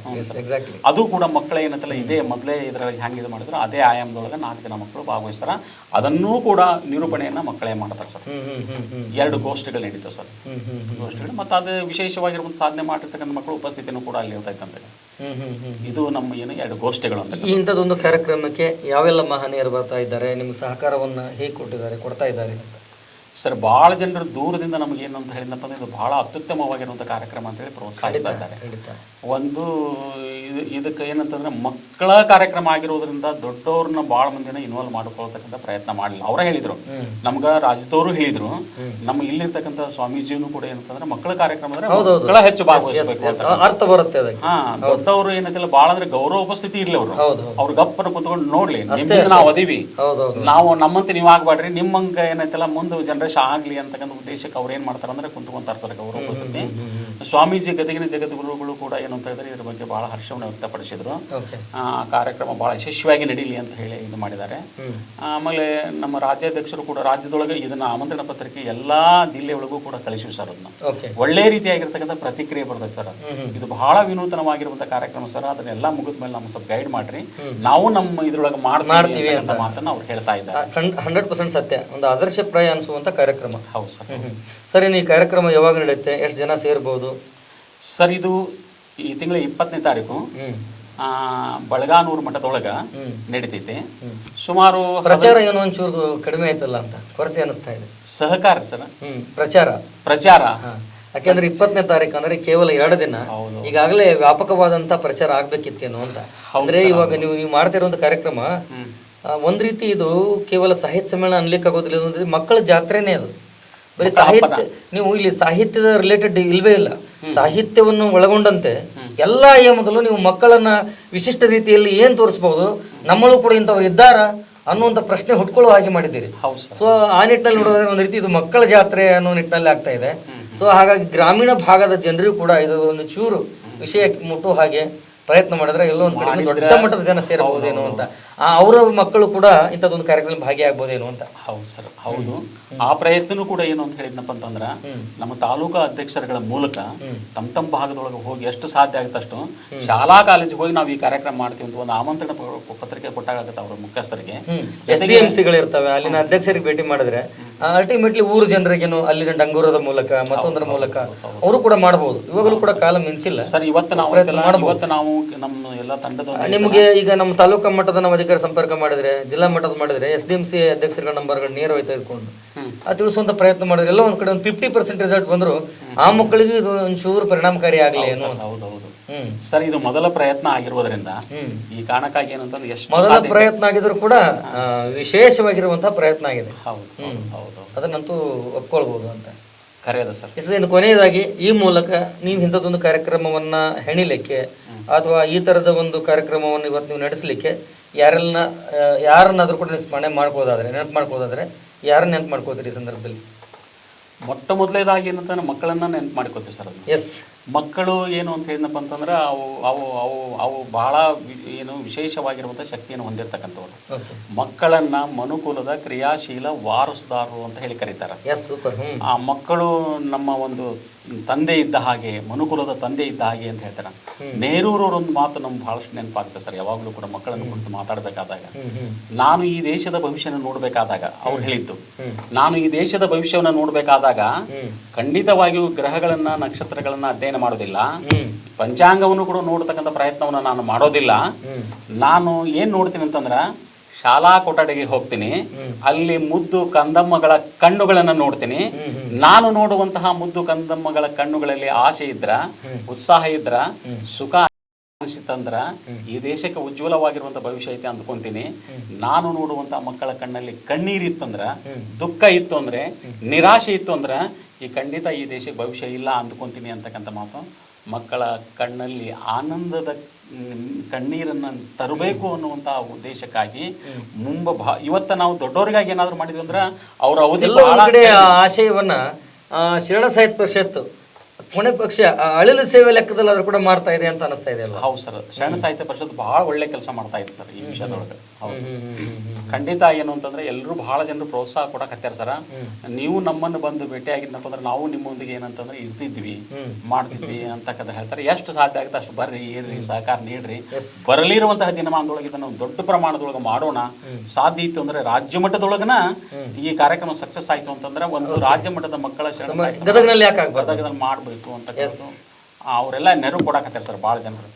ಅದು ಕೂಡ ಮಕ್ಕಳ ಏನತ್ತಲ್ಲ, ಇದೇ ಮೊದಲೇ ಇದ್ರಲ್ಲಿ ಹೆಂಗೆ ಇದು ಮಾಡಿದ್ರು ಅದೇ ಆಯಾಮದೊಳಗೆ 4 ಜನ ಮಕ್ಕಳು ಭಾಗವಹಿಸ್ತಾರ. ಅದನ್ನೂ ಕೂಡ ನಿರೂಪಣೆಯನ್ನ ಮಕ್ಕಳೇ ಮಾಡ್ತಾರೆ ಸರ್. 2 ಗೋಷ್ಠಿಗಳು ನಡೀತಾವೆ ಸರ್, ಗೋಷ್ಠಿಗಳು. ಮತ್ತೆ ಅದು ವಿಶೇಷವಾಗಿರುವಂತ ಸಾಧನೆ ಮಾಡಿರ್ತಕ್ಕಂಥ ಮಕ್ಕಳು ಉಪಸ್ಥಿತಿನೂ ಕೂಡ ಅಲ್ಲಿ ಇರ್ತೈತಂತೆ. ಇದು ನಮ್ಮ ಏನು 2 ಗೋಷ್ಠಿಗಳು ಅಂತ. ಇಂಥದ್ದೊಂದು ಕಾರ್ಯಕ್ರಮಕ್ಕೆ ಯಾವೆಲ್ಲ ಮಹನೀಯರು ಬರ್ತಾ ಇದ್ದಾರೆ, ನಿಮ್ಮ ಸಹಕಾರವನ್ನ ಹೇಗೆ ಕೊಡ್ತಾ ಇದ್ದಾರೆ ಅಂತ ಸರ್? ಬಹಳ ಜನರು ದೂರದಿಂದ ನಮಗೆ ಏನಂತ ಹೇಳಿದಪ್ಪ ಅಂದ್ರೆ, ಇದು ಬಹಳ ಅತ್ಯುತ್ತಮವಾಗಿರುವಂಥ ಕಾರ್ಯಕ್ರಮ ಅಂತ ಹೇಳಿ ಪ್ರೋತ್ಸಾಹಿಸ್ತಾ ಇದ್ದಾರೆ. ಒಂದು ಇದಕ್ಕೆ ಏನಂತಂದ್ರೆ, ಮಕ್ಕಳ ಕಾರ್ಯಕ್ರಮ ಆಗಿರೋದ್ರಿಂದ ದೊಡ್ಡವ್ರನ್ನ ಭಾಳ ಮಂದಿನ ಇನ್ವಾಲ್ವ್ ಮಾಡ್ಕೊಳ್ತಕ್ಕಂಥ ಪ್ರಯತ್ನ ಮಾಡಲಿಲ್ಲ. ಅವರೇ ಹೇಳಿದ್ರು, ನಮ್ಗ ರಾಜ್ಯದವರು ಹೇಳಿದ್ರು, ನಮ್ಮ ಇಲ್ಲಿರ್ತಕ್ಕಂಥ ಸ್ವಾಮೀಜಿನೂ ಕೂಡ ಏನಂತಂದ್ರೆ, ಮಕ್ಕಳ ಕಾರ್ಯಕ್ರಮ ಮಕ್ಕಳ ಹೆಚ್ಚು ಭಾಗವಹಿಸಬೇಕು, ಅರ್ಥ ಬರುತ್ತೆ. ದೊಡ್ಡವರು ಏನಂತಿಲ್ಲ, ಭಾಳ ಅಂದ್ರೆ ಗೌರವ ಉಪಸ್ಥಿತಿ ಇರ್ಲಿ, ಅವ್ರು ಗಪ್ಪನ ಕುತ್ಕೊಂಡು ನೋಡ್ಲಿ, ನಿಮ್ಮಿಂದ ನಾವು ಅದೀವಿ, ನಾವು ನಮ್ಮಂತೆ ನೀವು ಆಗ್ಬಾಡ್ರಿ, ನಿಮ್ಮಂಗ ಏನೈತಲ್ಲ ಮುಂದೆ ಜನರೇಷನ್ ಆಗ್ಲಿ ಅಂತಕ್ಕಂಥ ಉದ್ದೇಶಕ್ಕೆ ಅವ್ರು ಏನ್ ಮಾಡ್ತಾರೆ ಅಂದ್ರೆ ಕುಂತ್ಕೊಂತಾರ ಸರ್ ಗೌರವ ಉಪಸ್ಥಿತಿ. ಸ್ವಾಮೀಜಿ ಗದಗಿನ ಜಗದ್ಗುರುಗಳು ಕೂಡ ಏನು ಅಂತ ಹೇಳಿದ್ರೆ ಇದ್ರ ಬಗ್ಗೆ ಬಹಳ ಹರ್ಷವನ್ನು ವ್ಯಕ್ತಪಡಿಸಿದ್ರು. ಕಾರ್ಯಕ್ರಮ ಬಹಳ ಯಶಸ್ವಿಯಾಗಿ ನಡೀಲಿ ಅಂತ ಹೇಳಿ ಇದು ಮಾಡಿದ್ದಾರೆ. ಆಮೇಲೆ ನಮ್ಮ ರಾಜ್ಯಾಧ್ಯಕ್ಷರು ಕೂಡ ರಾಜ್ಯದೊಳಗೆ ಇದನ್ನ ಆಮಂತ್ರಣ ಪತ್ರಿಕೆ ಎಲ್ಲಾ ಜಿಲ್ಲೆ ಒಳಗೂ ಕೂಡ ಕಳಿಸಿವಿ ಸರ್. ಅದನ್ನ ಒಳ್ಳೆ ರೀತಿಯಾಗಿರ್ತಕ್ಕಂಥ ಪ್ರತಿಕ್ರಿಯೆ ಬರ್ತದೆ ಸರ್. ಇದು ಬಹಳ ವಿನೂತನವಾಗಿರುವಂತ ಕಾರ್ಯಕ್ರಮ ಸರ್. ಅದನ್ನೆಲ್ಲ ಮುಗಿದ ಮೇಲೆ ನಮ್ಗೆ ಸ್ವಲ್ಪ ಗೈಡ್ ಮಾಡ್ರಿ, ನಾವು ನಮ್ಮ ಇದ್ರೊಳಗೆ ಮಾಡ್ತೀವಿ ಅಂತ ಮಾತನ್ನ ಅವ್ರು ಹೇಳ್ತಾ ಇದ್ದಾರೆ. 100% ಸತ್ಯ, ಒಂದು ಆದರ್ಶಪ್ರಾಯ ಅನಿಸುವಂತ ಕಾರ್ಯಕ್ರಮ. ಹೌದು ಸರ್. ಸರಿ, ಈ ಕಾರ್ಯಕ್ರಮ ಯಾವಾಗ ನಡೆಯುತ್ತೆ, ಎಷ್ಟು ಜನ ಸೇರ್ಬೋದು ಸರ್? ಇದು ಈ ತಿಂಗಳ 20ನೇ ತಾರೀಕು ಬಳಗಾನೂರು ಮಠದೊಳಗ ನಡೀತೈತಿ. ಸುಮಾರು ಪ್ರಚಾರ ಏನೋ ಒಂಚೂರು ಕಡಿಮೆ ಆಯ್ತಲ್ಲ ಅಂತ ಕೊರತೆ ಅನಿಸ್ತಾ ಇದೆ. ಸಹಕಾರ ಸರ್, ಪ್ರಚಾರ ಯಾಕೆಂದ್ರೆ 20ನೇ ತಾರೀಕು ಅಂದ್ರೆ ಕೇವಲ 2 ದಿನ, ಈಗಾಗಲೇ ವ್ಯಾಪಕವಾದಂತ ಪ್ರಚಾರ ಆಗ್ಬೇಕಿತ್ತೇನೋ ಅಂತ. ಅಂದ್ರೆ ಇವಾಗ ನೀವು ಮಾಡ್ತಿರುವಂತ ಕಾರ್ಯಕ್ರಮ ಒಂದ್ ರೀತಿ ಇದು ಕೇವಲ ಸಾಹಿತ್ಯ ಸಮ್ಮೇಳನ ಅನ್ಲಿಕ್ಕೆ ಆಗೋದಿಲ್ಲ, ಮಕ್ಕಳ ಜಾತ್ರೆನೇ ಅದು. ಬರೀ ಸಾಹಿತ್ಯ, ನೀವು ಇಲ್ಲಿ ಸಾಹಿತ್ಯದ ರಿಲೇಟೆಡ್ ಇಲ್ವೇ ಇಲ್ಲ, ಸಾಹಿತ್ಯವನ್ನು ಒಳಗೊಂಡಂತೆ ಎಲ್ಲ ಆಯಾಮದಲ್ಲೂ ನೀವು ಮಕ್ಕಳನ್ನ ವಿಶಿಷ್ಟ ರೀತಿಯಲ್ಲಿ ಏನ್ ತೋರಿಸಬಹುದು, ನಮ್ಮಲ್ಲೂ ಕೂಡ ಇಂಥವ್ರು ಇದ್ದಾರ ಅನ್ನುವಂಥ ಪ್ರಶ್ನೆ ಹುಟ್ಕೊಳ್ಳೋ ಹಾಗೆ ಮಾಡಿದ್ದೀರಿ. ಸೊ ಆ ನಿಟ್ಟಿನಲ್ಲಿ ನೋಡೋದ್ರೆ ಒಂದು ರೀತಿ ಇದು ಮಕ್ಕಳ ಜಾತ್ರೆ ಅನ್ನೋ ನಿಟ್ಟಿನಲ್ಲಿ ಆಗ್ತಾ ಇದೆ. ಸೊ ಹಾಗಾಗಿ ಗ್ರಾಮೀಣ ಭಾಗದ ಜನರಿಗೂ ಕೂಡ ಇದು ಒಂದು ಚೂರು ವಿಷಯ ಮುಟ್ಟುವ ಹಾಗೆ ಪ್ರಯತ್ನ ಮಾಡಿದ್ರೆ ಎಲ್ಲೋ ಒಂದು ಕಡೆ ದೊಡ್ಡ ಮಟ್ಟದ ಜನ ಸೇರಬಹುದೇನೋ ಅಂತ, ಅವರ ಮಕ್ಕಳು ಕೂಡ ಇಂಥದ್ದೊಂದು ಕಾರ್ಯಕ್ರಮ ಭಾಗಿಯಾಗಬಹುದೇನೋ ಅಂತ. ಹೌದು ಸರ್, ಹೌದು. ಆ ಪ್ರಯತ್ನನೂ ಕೂಡ ಏನು ಅಂತ ಹೇಳಿದ್ನಪ್ಪ ಅಂತಂದ್ರ, ನಮ್ಮ ತಾಲೂಕಾ ಅಧ್ಯಕ್ಷರುಗಳ ಮೂಲಕ ತಮ್ಮ ಭಾಗದೊಳಗೆ ಹೋಗಿ ಎಷ್ಟು ಸಾಧ್ಯ ಆಗುತ್ತೆ ಅಷ್ಟು ಶಾಲಾ ಕಾಲೇಜಿಗೆ ಹೋಗಿ ನಾವು ಈ ಕಾರ್ಯಕ್ರಮ ಮಾಡ್ತೀವಿ ಅಂತ ಒಂದು ಆಮಂತ್ರಣ ಪತ್ರಿಕೆ ಕೊಟ್ಟಾಗತ್ತೆ ಅವ್ರ ಮುಖ್ಯಸ್ಥರಿಗೆ. SDMCಗಳಿರ್ತವೆ, ಅಲ್ಲಿನ ಅಧ್ಯಕ್ಷರಿಗೆ ಭೇಟಿ ಮಾಡಿದ್ರೆ ಅಲ್ಟಿಮೇಟ್ಲಿ ಊರು ಜನರಿಗೇನು ಅಲ್ಲಿನ ಡಂಗೂರದ ಮೂಲಕ ಮತ್ತೊಂದರ ಮೂಲಕ ಅವರು ಕೂಡ ಮಾಡಬಹುದು. ಇವಾಗಲೂ ಕೂಡ ಕಾಲ ಮಿಂಚಿಲ್ಲ ಸರ್. ಇವತ್ತು ನಾವು ನಮ್ಮ ಎಲ್ಲ ತಂಡದ ನಿಮಗೆ ಈಗ ನಮ್ಮ ತಾಲೂಕಾ ಮಟ್ಟದ ನಾವು ಅಧಿಕಾರಿ ಸಂಪರ್ಕ ಮಾಡಿದ್ರೆ, ಜಿಲ್ಲಾ ಮಟ್ಟದ ಮಾಡಿದ್ರೆ, SDMC ಅಧ್ಯಕ್ಷರುಗಳ ನಂಬರ್ಗಳು ನೇರವಾಗಿ ತೆಗೆದುಕೊಂಡು ತಿಳಿಸುವಂತ ಪ್ರಯತ್ನ ಮಾಡಿದ್ರೆ ಎಲ್ಲ ಒಂದ್ ಕಡೆ ಒಂದು 50% ರಿಸಲ್ಟ್ ಬಂದ್ರು ಆ ಮಕ್ಕಳಿಗೆ ಇದು ಒಂಚೂರು ಪರಿಣಾಮಕಾರಿ ಆಗಲಿ ಏನೋ. ಹೌದೌದು ಸರ್, ಇದು ಮೊದಲ ಪ್ರಯತ್ನ ಆಗಿರುವುದರಿಂದ ಈ ಕಾರಣಕ್ಕಾಗಿ ಏನಂತಂದ್ರೆ ಎಷ್ಟು ಮೊದಲ ಪ್ರಯತ್ನ ಆಗಿದ್ರು ಕೂಡ ವಿಶೇಷವಾಗಿರುವಂತಹ ಪ್ರಯತ್ನ ಆಗಿದೆ. ಅದನ್ನಂತೂ ಒಪ್ಕೊಳ್ಬಹುದು ಅಂತ ಕರೆಯದ ಸರ್. ಇನ್ನು ಕೊನೆಯದಾಗಿ ಈ ಮೂಲಕ ನೀವು ಇಂಥದ್ದೊಂದು ಕಾರ್ಯಕ್ರಮವನ್ನ ಹೆಣಿಲಿಕ್ಕೆ ಅಥವಾ ಈ ತರದ ಒಂದು ಕಾರ್ಯಕ್ರಮವನ್ನು ಇವತ್ತು ನೀವು ನಡೆಸಲಿಕ್ಕೆ ಯಾರನ್ನಾದ್ರೂ ಕೂಡ ನೀವು ಸ್ಮರಣೆ ನೆನಪು ಮಾಡ್ಕೋದಾದ್ರೆ ಯಾರನ್ನ ನೆನಪು ಮಾಡ್ಕೋತೀರಿ ಈ ಸಂದರ್ಭದಲ್ಲಿ? ಮೊಟ್ಟ ಮೊದಲೇದಾಗಿ ಏನಂತ ಮಕ್ಕಳನ್ನ ನೆನಪು ಮಾಡ್ಕೋತೀವಿ ಸರ್. ಎಸ್, ಮಕ್ಕಳು ಏನು ಅಂತ ಹೇಳಿದಪ್ಪ ಅಂತಂದ್ರೆ ಅವು ಬಹಳ ಏನು ವಿಶೇಷವಾಗಿರುವಂಥ ಶಕ್ತಿಯನ್ನು ಹೊಂದಿರತಕ್ಕಂಥವ್ರು. ಮಕ್ಕಳನ್ನ ಮನುಕುಲದ ಕ್ರಿಯಾಶೀಲ ವಾರಸುದಾರರು ಅಂತ ಹೇಳಿ ಕರೀತಾರೆ. ಆ ಮಕ್ಕಳು ನಮ್ಮ ಒಂದು ತಂದೆ ಇದ್ದ ಹಾಗೆ, ಮನುಕುಲದ ತಂದೆ ಇದ್ದ ಹಾಗೆ ಅಂತ ಹೇಳ್ತಾರೆ. ನೆಹರೂರವರೊಂದು ಮಾತು ನಮ್ಗೆ ಬಹಳಷ್ಟು ನೆನಪಾಗುತ್ತೆ ಸರ್. ಯಾವಾಗಲೂ ಕೂಡ ಮಕ್ಕಳನ್ನು ಕುರಿತು ಮಾತಾಡಬೇಕಾದಾಗ, ನಾನು ಈ ದೇಶದ ಭವಿಷ್ಯನ ನೋಡ್ಬೇಕಾದಾಗ ಅವ್ರು ಹೇಳಿದ್ದು, ನಾನು ಈ ದೇಶದ ಭವಿಷ್ಯವನ್ನು ನೋಡ್ಬೇಕಾದಾಗ ಖಂಡಿತವಾಗಿಯೂ ಗ್ರಹಗಳನ್ನ ನಕ್ಷತ್ರಗಳನ್ನ ಅಧ್ಯಯನ ಮಾಡೋದಿಲ್ಲ, ಪಂಚಾಂಗವನ್ನು ಕೂಡ ನೋಡ್ತಕ್ಕಂಥ ಪ್ರಯತ್ನವನ್ನು ನಾನು ಮಾಡೋದಿಲ್ಲ. ನಾನು ಏನ್ ನೋಡ್ತೀನಿ ಅಂತಂದ್ರ, ಶಾಲಾ ಕೊಠಡಿಗೆ ಹೋಗ್ತೀನಿ, ಅಲ್ಲಿ ಮುದ್ದು ಕಂದಮ್ಮಗಳ ಕಣ್ಣುಗಳನ್ನ ನೋಡ್ತೀನಿ. ನಾನು ನೋಡುವಂತಹ ಮುದ್ದು ಕಂದಮ್ಮಗಳ ಕಣ್ಣುಗಳಲ್ಲಿ ಆಸೆ ಇದ್ರ, ಉತ್ಸಾಹ ಇದ್ರ, ಸುಖ ಅನಿಸಿತಂದ್ರ ಈ ದೇಶಕ್ಕೆ ಉಜ್ವಲವಾಗಿರುವಂತ ಭವಿಷ್ಯ ಐತೆ ಅಂದ್ಕೊಂತೀನಿ. ನಾನು ನೋಡುವಂತಹ ಮಕ್ಕಳ ಕಣ್ಣಲ್ಲಿ ಕಣ್ಣೀರಿತ್ತಂದ್ರ, ದುಃಖ ಇತ್ತು ಅಂದ್ರೆ, ನಿರಾಶೆ ಇತ್ತು ಅಂದ್ರ ಖಂಡಿತ ಈ ದೇಶಕ್ಕೆ ಭವಿಷ್ಯ ಇಲ್ಲ ಅಂದ್ಕೊಂತೀನಿ ಅಂತಕ್ಕಂಥ ಮಾತು. ಮಕ್ಕಳ ಕಣ್ಣಲ್ಲಿ ಆನಂದದ ಕಣ್ಣೀರನ್ನ ತರಬೇಕು ಅನ್ನುವಂತಹ ಉದ್ದೇಶಕ್ಕಾಗಿ ಇವತ್ತ ನಾವು ದೊಡ್ಡವರಿಗಾಗಿ ಏನಾದ್ರು ಮಾಡಿದ್ವಿ ಅಂದ್ರ ಅವ್ರ ಅವಧಿ ಆಶಯವನ್ನ ಶರಣ ಸಾಹಿತ್ಯ ಪರಿಷತ್ತು ಕೊನೆ ಪಕ್ಷ ಅಳಿಲು ಸೇವೆ ಲೆಕ್ಕದಲ್ಲಿ ಆದ್ರೂ ಕೂಡ ಮಾಡ್ತಾ ಇದೆ ಅಂತ ಅನಿಸ್ತಾ ಇದೆ ಅಲ್ಲ? ಹೌದು ಸರ್, ಶರಣ ಸಾಹಿತ್ಯ ಪರಿಷತ್ ಬಹಳ ಒಳ್ಳೆ ಕೆಲಸ ಮಾಡ್ತಾ ಇದೆ ಸರ್ ಈ ವಿಷಯದೊಳಗೆ. ಖಂಡಿತ ಏನು ಅಂತಂದ್ರೆ ಎಲ್ಲರೂ ಬಹಳ ಜನರು ಪ್ರೋತ್ಸಾಹ ಕೊಡಕತ್ಯಾರ ಸರ. ನೀವು ನಮ್ಮನ್ನು ಬಂದು ಭೇಟಿಯಾಗಿದ್ನಪ್ಪ ಅಂದ್ರೆ ನಾವು ನಿಮ್ಮೊಂದಿಗೆ ಏನಂತಂದ್ರೆ ಇರ್ತಿದ್ವಿ, ಮಾಡ್ತಿದ್ವಿ ಅಂತಕ್ಕಂಥ ಹೇಳ್ತಾರೆ. ಎಷ್ಟು ಸಾಧ್ಯ ಆಗುತ್ತೆ ಅಷ್ಟು ಬರ್ರಿ, ಏನ್ರಿ, ಸಹಕಾರ ನೀಡ್ರಿ. ಬರಲಿರುವಂತಹ ದಿನಮಾನದೊಳಗೆ ಇದನ್ನು ಒಂದು ದೊಡ್ಡ ಪ್ರಮಾಣದೊಳಗೆ ಮಾಡೋಣ. ಸಾಧ್ಯ ಇತ್ತು ಅಂದ್ರೆ ರಾಜ್ಯ ಮಟ್ಟದೊಳಗನ ಈ ಕಾರ್ಯಕ್ರಮ ಸಕ್ಸಸ್ ಆಯ್ತು ಅಂತಂದ್ರೆ ಒಂದು ರಾಜ್ಯ ಮಟ್ಟದ ಮಕ್ಕಳ ಗದಗದಲ್ಲಿ ಮಾಡ್ಬೇಕು ಅಂತಕ್ಕಂಥದ್ದು ಅವರೆಲ್ಲ ನೆರವು ಕೊಡಕತ್ತಾರೆ ಸರ್. ಭಾಳ ಜನರು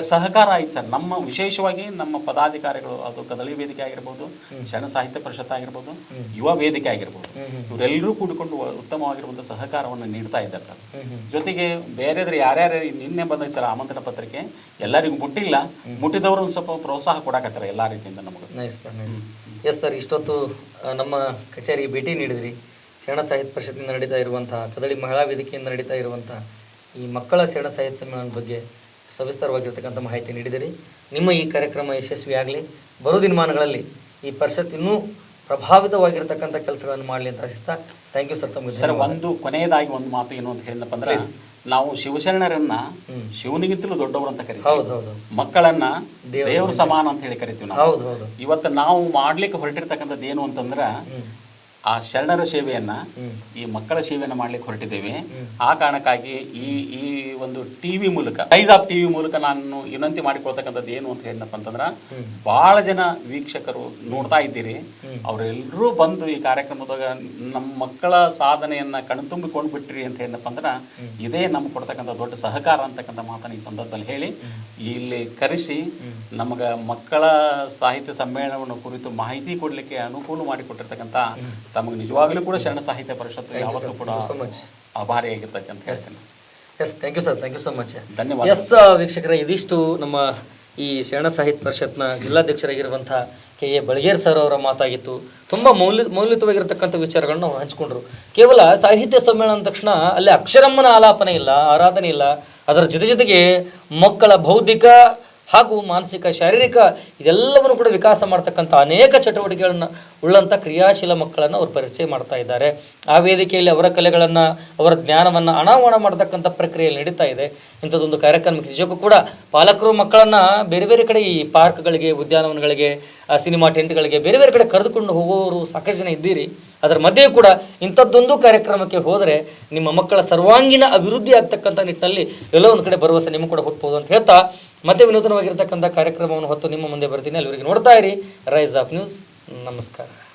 ಸಹಕಾರ ಆಯ್ತು ಸರ್. ನಮ್ಮ ವಿಶೇಷವಾಗಿ ನಮ್ಮ ಪದಾಧಿಕಾರಿಗಳು, ಅದು ಕದಳಿ ವೇದಿಕೆ ಆಗಿರ್ಬೋದು, ಶರಣ ಸಾಹಿತ್ಯ ಪರಿಷತ್ ಆಗಿರ್ಬೋದು, ಯುವ ವೇದಿಕೆ ಆಗಿರ್ಬೋದು, ಇವರೆಲ್ಲರೂ ಕೂಡಿಕೊಂಡು ಉತ್ತಮವಾಗಿರುವಂಥ ಸಹಕಾರವನ್ನು ನೀಡ್ತಾ ಇದ್ದಾರೆ ಸರ್. ಜೊತೆಗೆ ಬೇರೆದ್ರೆ ಯಾರ್ಯಾರು ನಿನ್ನೆ ಬಂದ ಸರ್ ಆಮಂತ್ರಣ ಪತ್ರಿಕೆ ಎಲ್ಲರಿಗೂ ಮುಟ್ಟಿಲ್ಲ, ಮುಟ್ಟಿದವರು ಒಂದು ಸ್ವಲ್ಪ ಪ್ರೋತ್ಸಾಹ ಕೊಡಕತ್ತಾರೆ ಎಲ್ಲ ರೀತಿಯಿಂದ ನಮಗೆ. ಎಸ್ ಸರ್, ಇಷ್ಟೊತ್ತು ನಮ್ಮ ಕಚೇರಿಗೆ ಭೇಟಿ ನೀಡಿದ್ರಿ. ಶರಣ ಸಾಹಿತ್ಯ ಪರಿಷತ್ನಿಂದ ನಡೀತಾ ಇರುವಂತಹ, ಕದಳಿ ಮಹಿಳಾ ವೇದಿಕೆಯಿಂದ ನಡೀತಾ ಇರುವಂತಹ ಈ ಮಕ್ಕಳ ಶರಣ ಸಾಹಿತ್ಯ ಸಮ್ಮೇಳನದ ಬಗ್ಗೆ ಸವಿಸ್ತರವಾಗಿರ್ತಕ್ಕಂಥ ಮಾಹಿತಿ ನೀಡಿದಿರಿ. ನಿಮ್ಮ ಈ ಕಾರ್ಯಕ್ರಮ ಯಶಸ್ವಿಯಾಗಲಿ, ಬರೋ ದಿನಮಾನಗಳಲ್ಲಿ ಈ ಪರಿಷತ್ ಇನ್ನೂ ಪ್ರಭಾವಿತವಾಗಿರ್ತಕ್ಕಂಥ ಕೆಲಸಗಳನ್ನು ಮಾಡಲಿ ಅಂತ ಆಶಿಸ್ತಾ ಥ್ಯಾಂಕ್ ಯು ಸರ್. ತಮಗೆ ಸರ್, ಒಂದು ಕೊನೆಯದಾಗಿ ಒಂದು ಮಾತು ಏನು ಅಂತ ಹೇಳಿದಪ್ಪ ಅಂದ್ರೆ, ನಾವು ಶಿವಶರಣರನ್ನ ಶಿವನಿಗಿಂತಲೂ ದೊಡ್ಡವರು ಅಂತ ಕರಿತೀವಿ, ಮಕ್ಕಳನ್ನ ದೇವರು ಸಮಾನ ಅಂತ ಹೇಳಿ ಕರಿತೀವಿ ನಾವು. ಇವತ್ತು ನಾವು ಮಾಡ್ಲಿಕ್ಕೆ ಹೊರಟಿರ್ತಕ್ಕಂಥದ್ದು ಏನು ಅಂತಂದ್ರ, ಆ ಶರಣರ ಸೇವೆಯನ್ನ ಈ ಮಕ್ಕಳ ಸೇವೆಯನ್ನು ಮಾಡ್ಲಿಕ್ಕೆ ಹೊರಟಿದ್ದೇವೆ. ಆ ಕಾರಣಕ್ಕಾಗಿ ಈ ಒಂದು ಟಿವಿ ಮೂಲಕ ರೈಸ್ ಆಫ್ ಟಿವಿ ಮೂಲಕ ನಾನು ವಿನಂತಿ ಮಾಡಿಕೊಳ್ತಕ್ಕಂಥದ್ದು ಏನು ಅಂತ ಹೇಳಿದಪ್ಪ ಅಂತಂದ್ರೆ, ಬಹಳ ಜನ ವೀಕ್ಷಕರು ನೋಡ್ತಾ ಇದ್ದೀರಿ, ಅವರೆಲ್ಲರೂ ಬಂದು ಈ ಕಾರ್ಯಕ್ರಮದಾಗ ನಮ್ಮ ಮಕ್ಕಳ ಸಾಧನೆಯನ್ನ ಕಣ್ತುಂಬಿಕೊಂಡು ಬಿಟ್ರಿ ಅಂತ ಹೇಳಿದಪ್ಪ ಅಂದ್ರೆ, ಇದೇ ನಮ್ಗೆ ಕೊಡ್ತಕ್ಕಂಥ ದೊಡ್ಡ ಸಹಕಾರ ಅಂತಕ್ಕಂಥ ಮಾತನ್ನ ಈ ಸಂದರ್ಭದಲ್ಲಿ ಹೇಳಿ, ಇಲ್ಲಿ ಕರೆಸಿ ನಮಗ ಮಕ್ಕಳ ಸಾಹಿತ್ಯ ಸಮ್ಮೇಳನವನ್ನು ಕುರಿತು ಮಾಹಿತಿ ಕೊಡ್ಲಿಕ್ಕೆ ಅನುಕೂಲ ಮಾಡಿಕೊಟ್ಟಿರ್ತಕ್ಕಂಥ ತಮಗೆ ನಿಜವಾಗ್ಲೂ ಕೂಡ ಶರಣ ಸಾಹಿತ್ಯ ಪರಿಷತ್ತು ಯಾವತ್ತೂ ಕೂಡ ಆಭಾರಿಯಾಗಿರ್ತಕ್ಕಂತ ಹೇಳ್ತೀನಿ. Yes, thank you sir, thank you so much. ಧನ್ಯವಾದ. ಎಸ್ ವೀಕ್ಷಕರೇ, ಇದಿಷ್ಟು ನಮ್ಮ ಈ ಶರಣ ಸಾಹಿತ್ಯ ಪರಿಷತ್ನ ಜಿಲ್ಲಾಧ್ಯಕ್ಷರಾಗಿರುವಂತಹ ಕೆ.ಎ. ಬಳಗೇರ್ ಸರ್ ಅವರ ಮಾತಾಗಿತ್ತು. ತುಂಬ ಮೌಲ್ಯಯುತವಾಗಿರ್ತಕ್ಕಂಥ ವಿಚಾರಗಳನ್ನ ಅವ್ರು ಹಂಚ್ಕೊಂಡ್ರು. ಕೇವಲ ಸಾಹಿತ್ಯ ಸಮ್ಮೇಳನ ಅಂದ ತಕ್ಷಣ ಅಲ್ಲಿ ಅಕ್ಷರಮ್ಮನ ಆಲಾಪನೆ ಇಲ್ಲ, ಆರಾಧನೆ ಇಲ್ಲ, ಅದರ ಜೊತೆಗೆ ಮಕ್ಕಳ ಬೌದ್ಧಿಕ ಹಾಗೂ ಮಾನಸಿಕ, ಶಾರೀರಿಕ ಇದೆಲ್ಲವನ್ನು ಕೂಡ ವಿಕಾಸ ಮಾಡ್ತಕ್ಕಂಥ ಅನೇಕ ಚಟುವಟಿಕೆಗಳನ್ನು ಉಳ್ಳಂಥ ಕ್ರಿಯಾಶೀಲ ಮಕ್ಕಳನ್ನು ಅವರು ಪರಿಚಯ ಮಾಡ್ತಾ ಇದ್ದಾರೆ. ಆ ವೇದಿಕೆಯಲ್ಲಿ ಅವರ ಕಲೆಗಳನ್ನು, ಅವರ ಜ್ಞಾನವನ್ನು ಅನಾವರಣ ಮಾಡತಕ್ಕಂಥ ಪ್ರಕ್ರಿಯೆಯಲ್ಲಿ ನಡೀತಾ ಇದೆ. ಇಂಥದ್ದೊಂದು ಕಾರ್ಯಕ್ರಮಕ್ಕೆ ನಿಜಕ್ಕೂ ಕೂಡ ಪಾಲಕರು ಮಕ್ಕಳನ್ನು ಬೇರೆ ಬೇರೆ ಕಡೆ ಈ ಪಾರ್ಕ್ಗಳಿಗೆ, ಉದ್ಯಾನವನಗಳಿಗೆ, ಸಿನಿಮಾ ಟೆಂಟ್ಗಳಿಗೆ ಬೇರೆ ಬೇರೆ ಕಡೆ ಕರೆದುಕೊಂಡು ಹೋಗೋರು ಸಾಕಷ್ಟು ಜನ ಇದ್ದೀರಿ. ಅದರ ಮಧ್ಯೆ ಕೂಡ ಇಂಥದ್ದೊಂದು ಕಾರ್ಯಕ್ರಮಕ್ಕೆ ಹೋದರೆ ನಿಮ್ಮ ಮಕ್ಕಳ ಸರ್ವಾಂಗೀಣ ಅಭಿವೃದ್ಧಿ ಆಗ್ತಕ್ಕಂಥ ನಿಟ್ಟಿನಲ್ಲಿ ಎಲ್ಲೋ ಒಂದು ಕಡೆ ಭರವಸೆ ನಿಮಗೆ ಕೂಡ ಹುಟ್ಟಬಹುದು ಅಂತ ಹೇಳ್ತಾ, ಮತ್ತೆ ವಿನೂತನವಾಗಿರ್ತಕ್ಕಂಥ ಕಾರ್ಯಕ್ರಮವನ್ನು ಹೊತ್ತು ನಿಮ್ಮ ಮುಂದೆ ಬರ್ತೀನಿ. ಅಲ್ಲಿವರೆಗೆ ನೋಡ್ತಾ ಇರಿ ರೈಸ್ ಆಫ್ ನ್ಯೂಸ್. ನಮಸ್ಕಾರ.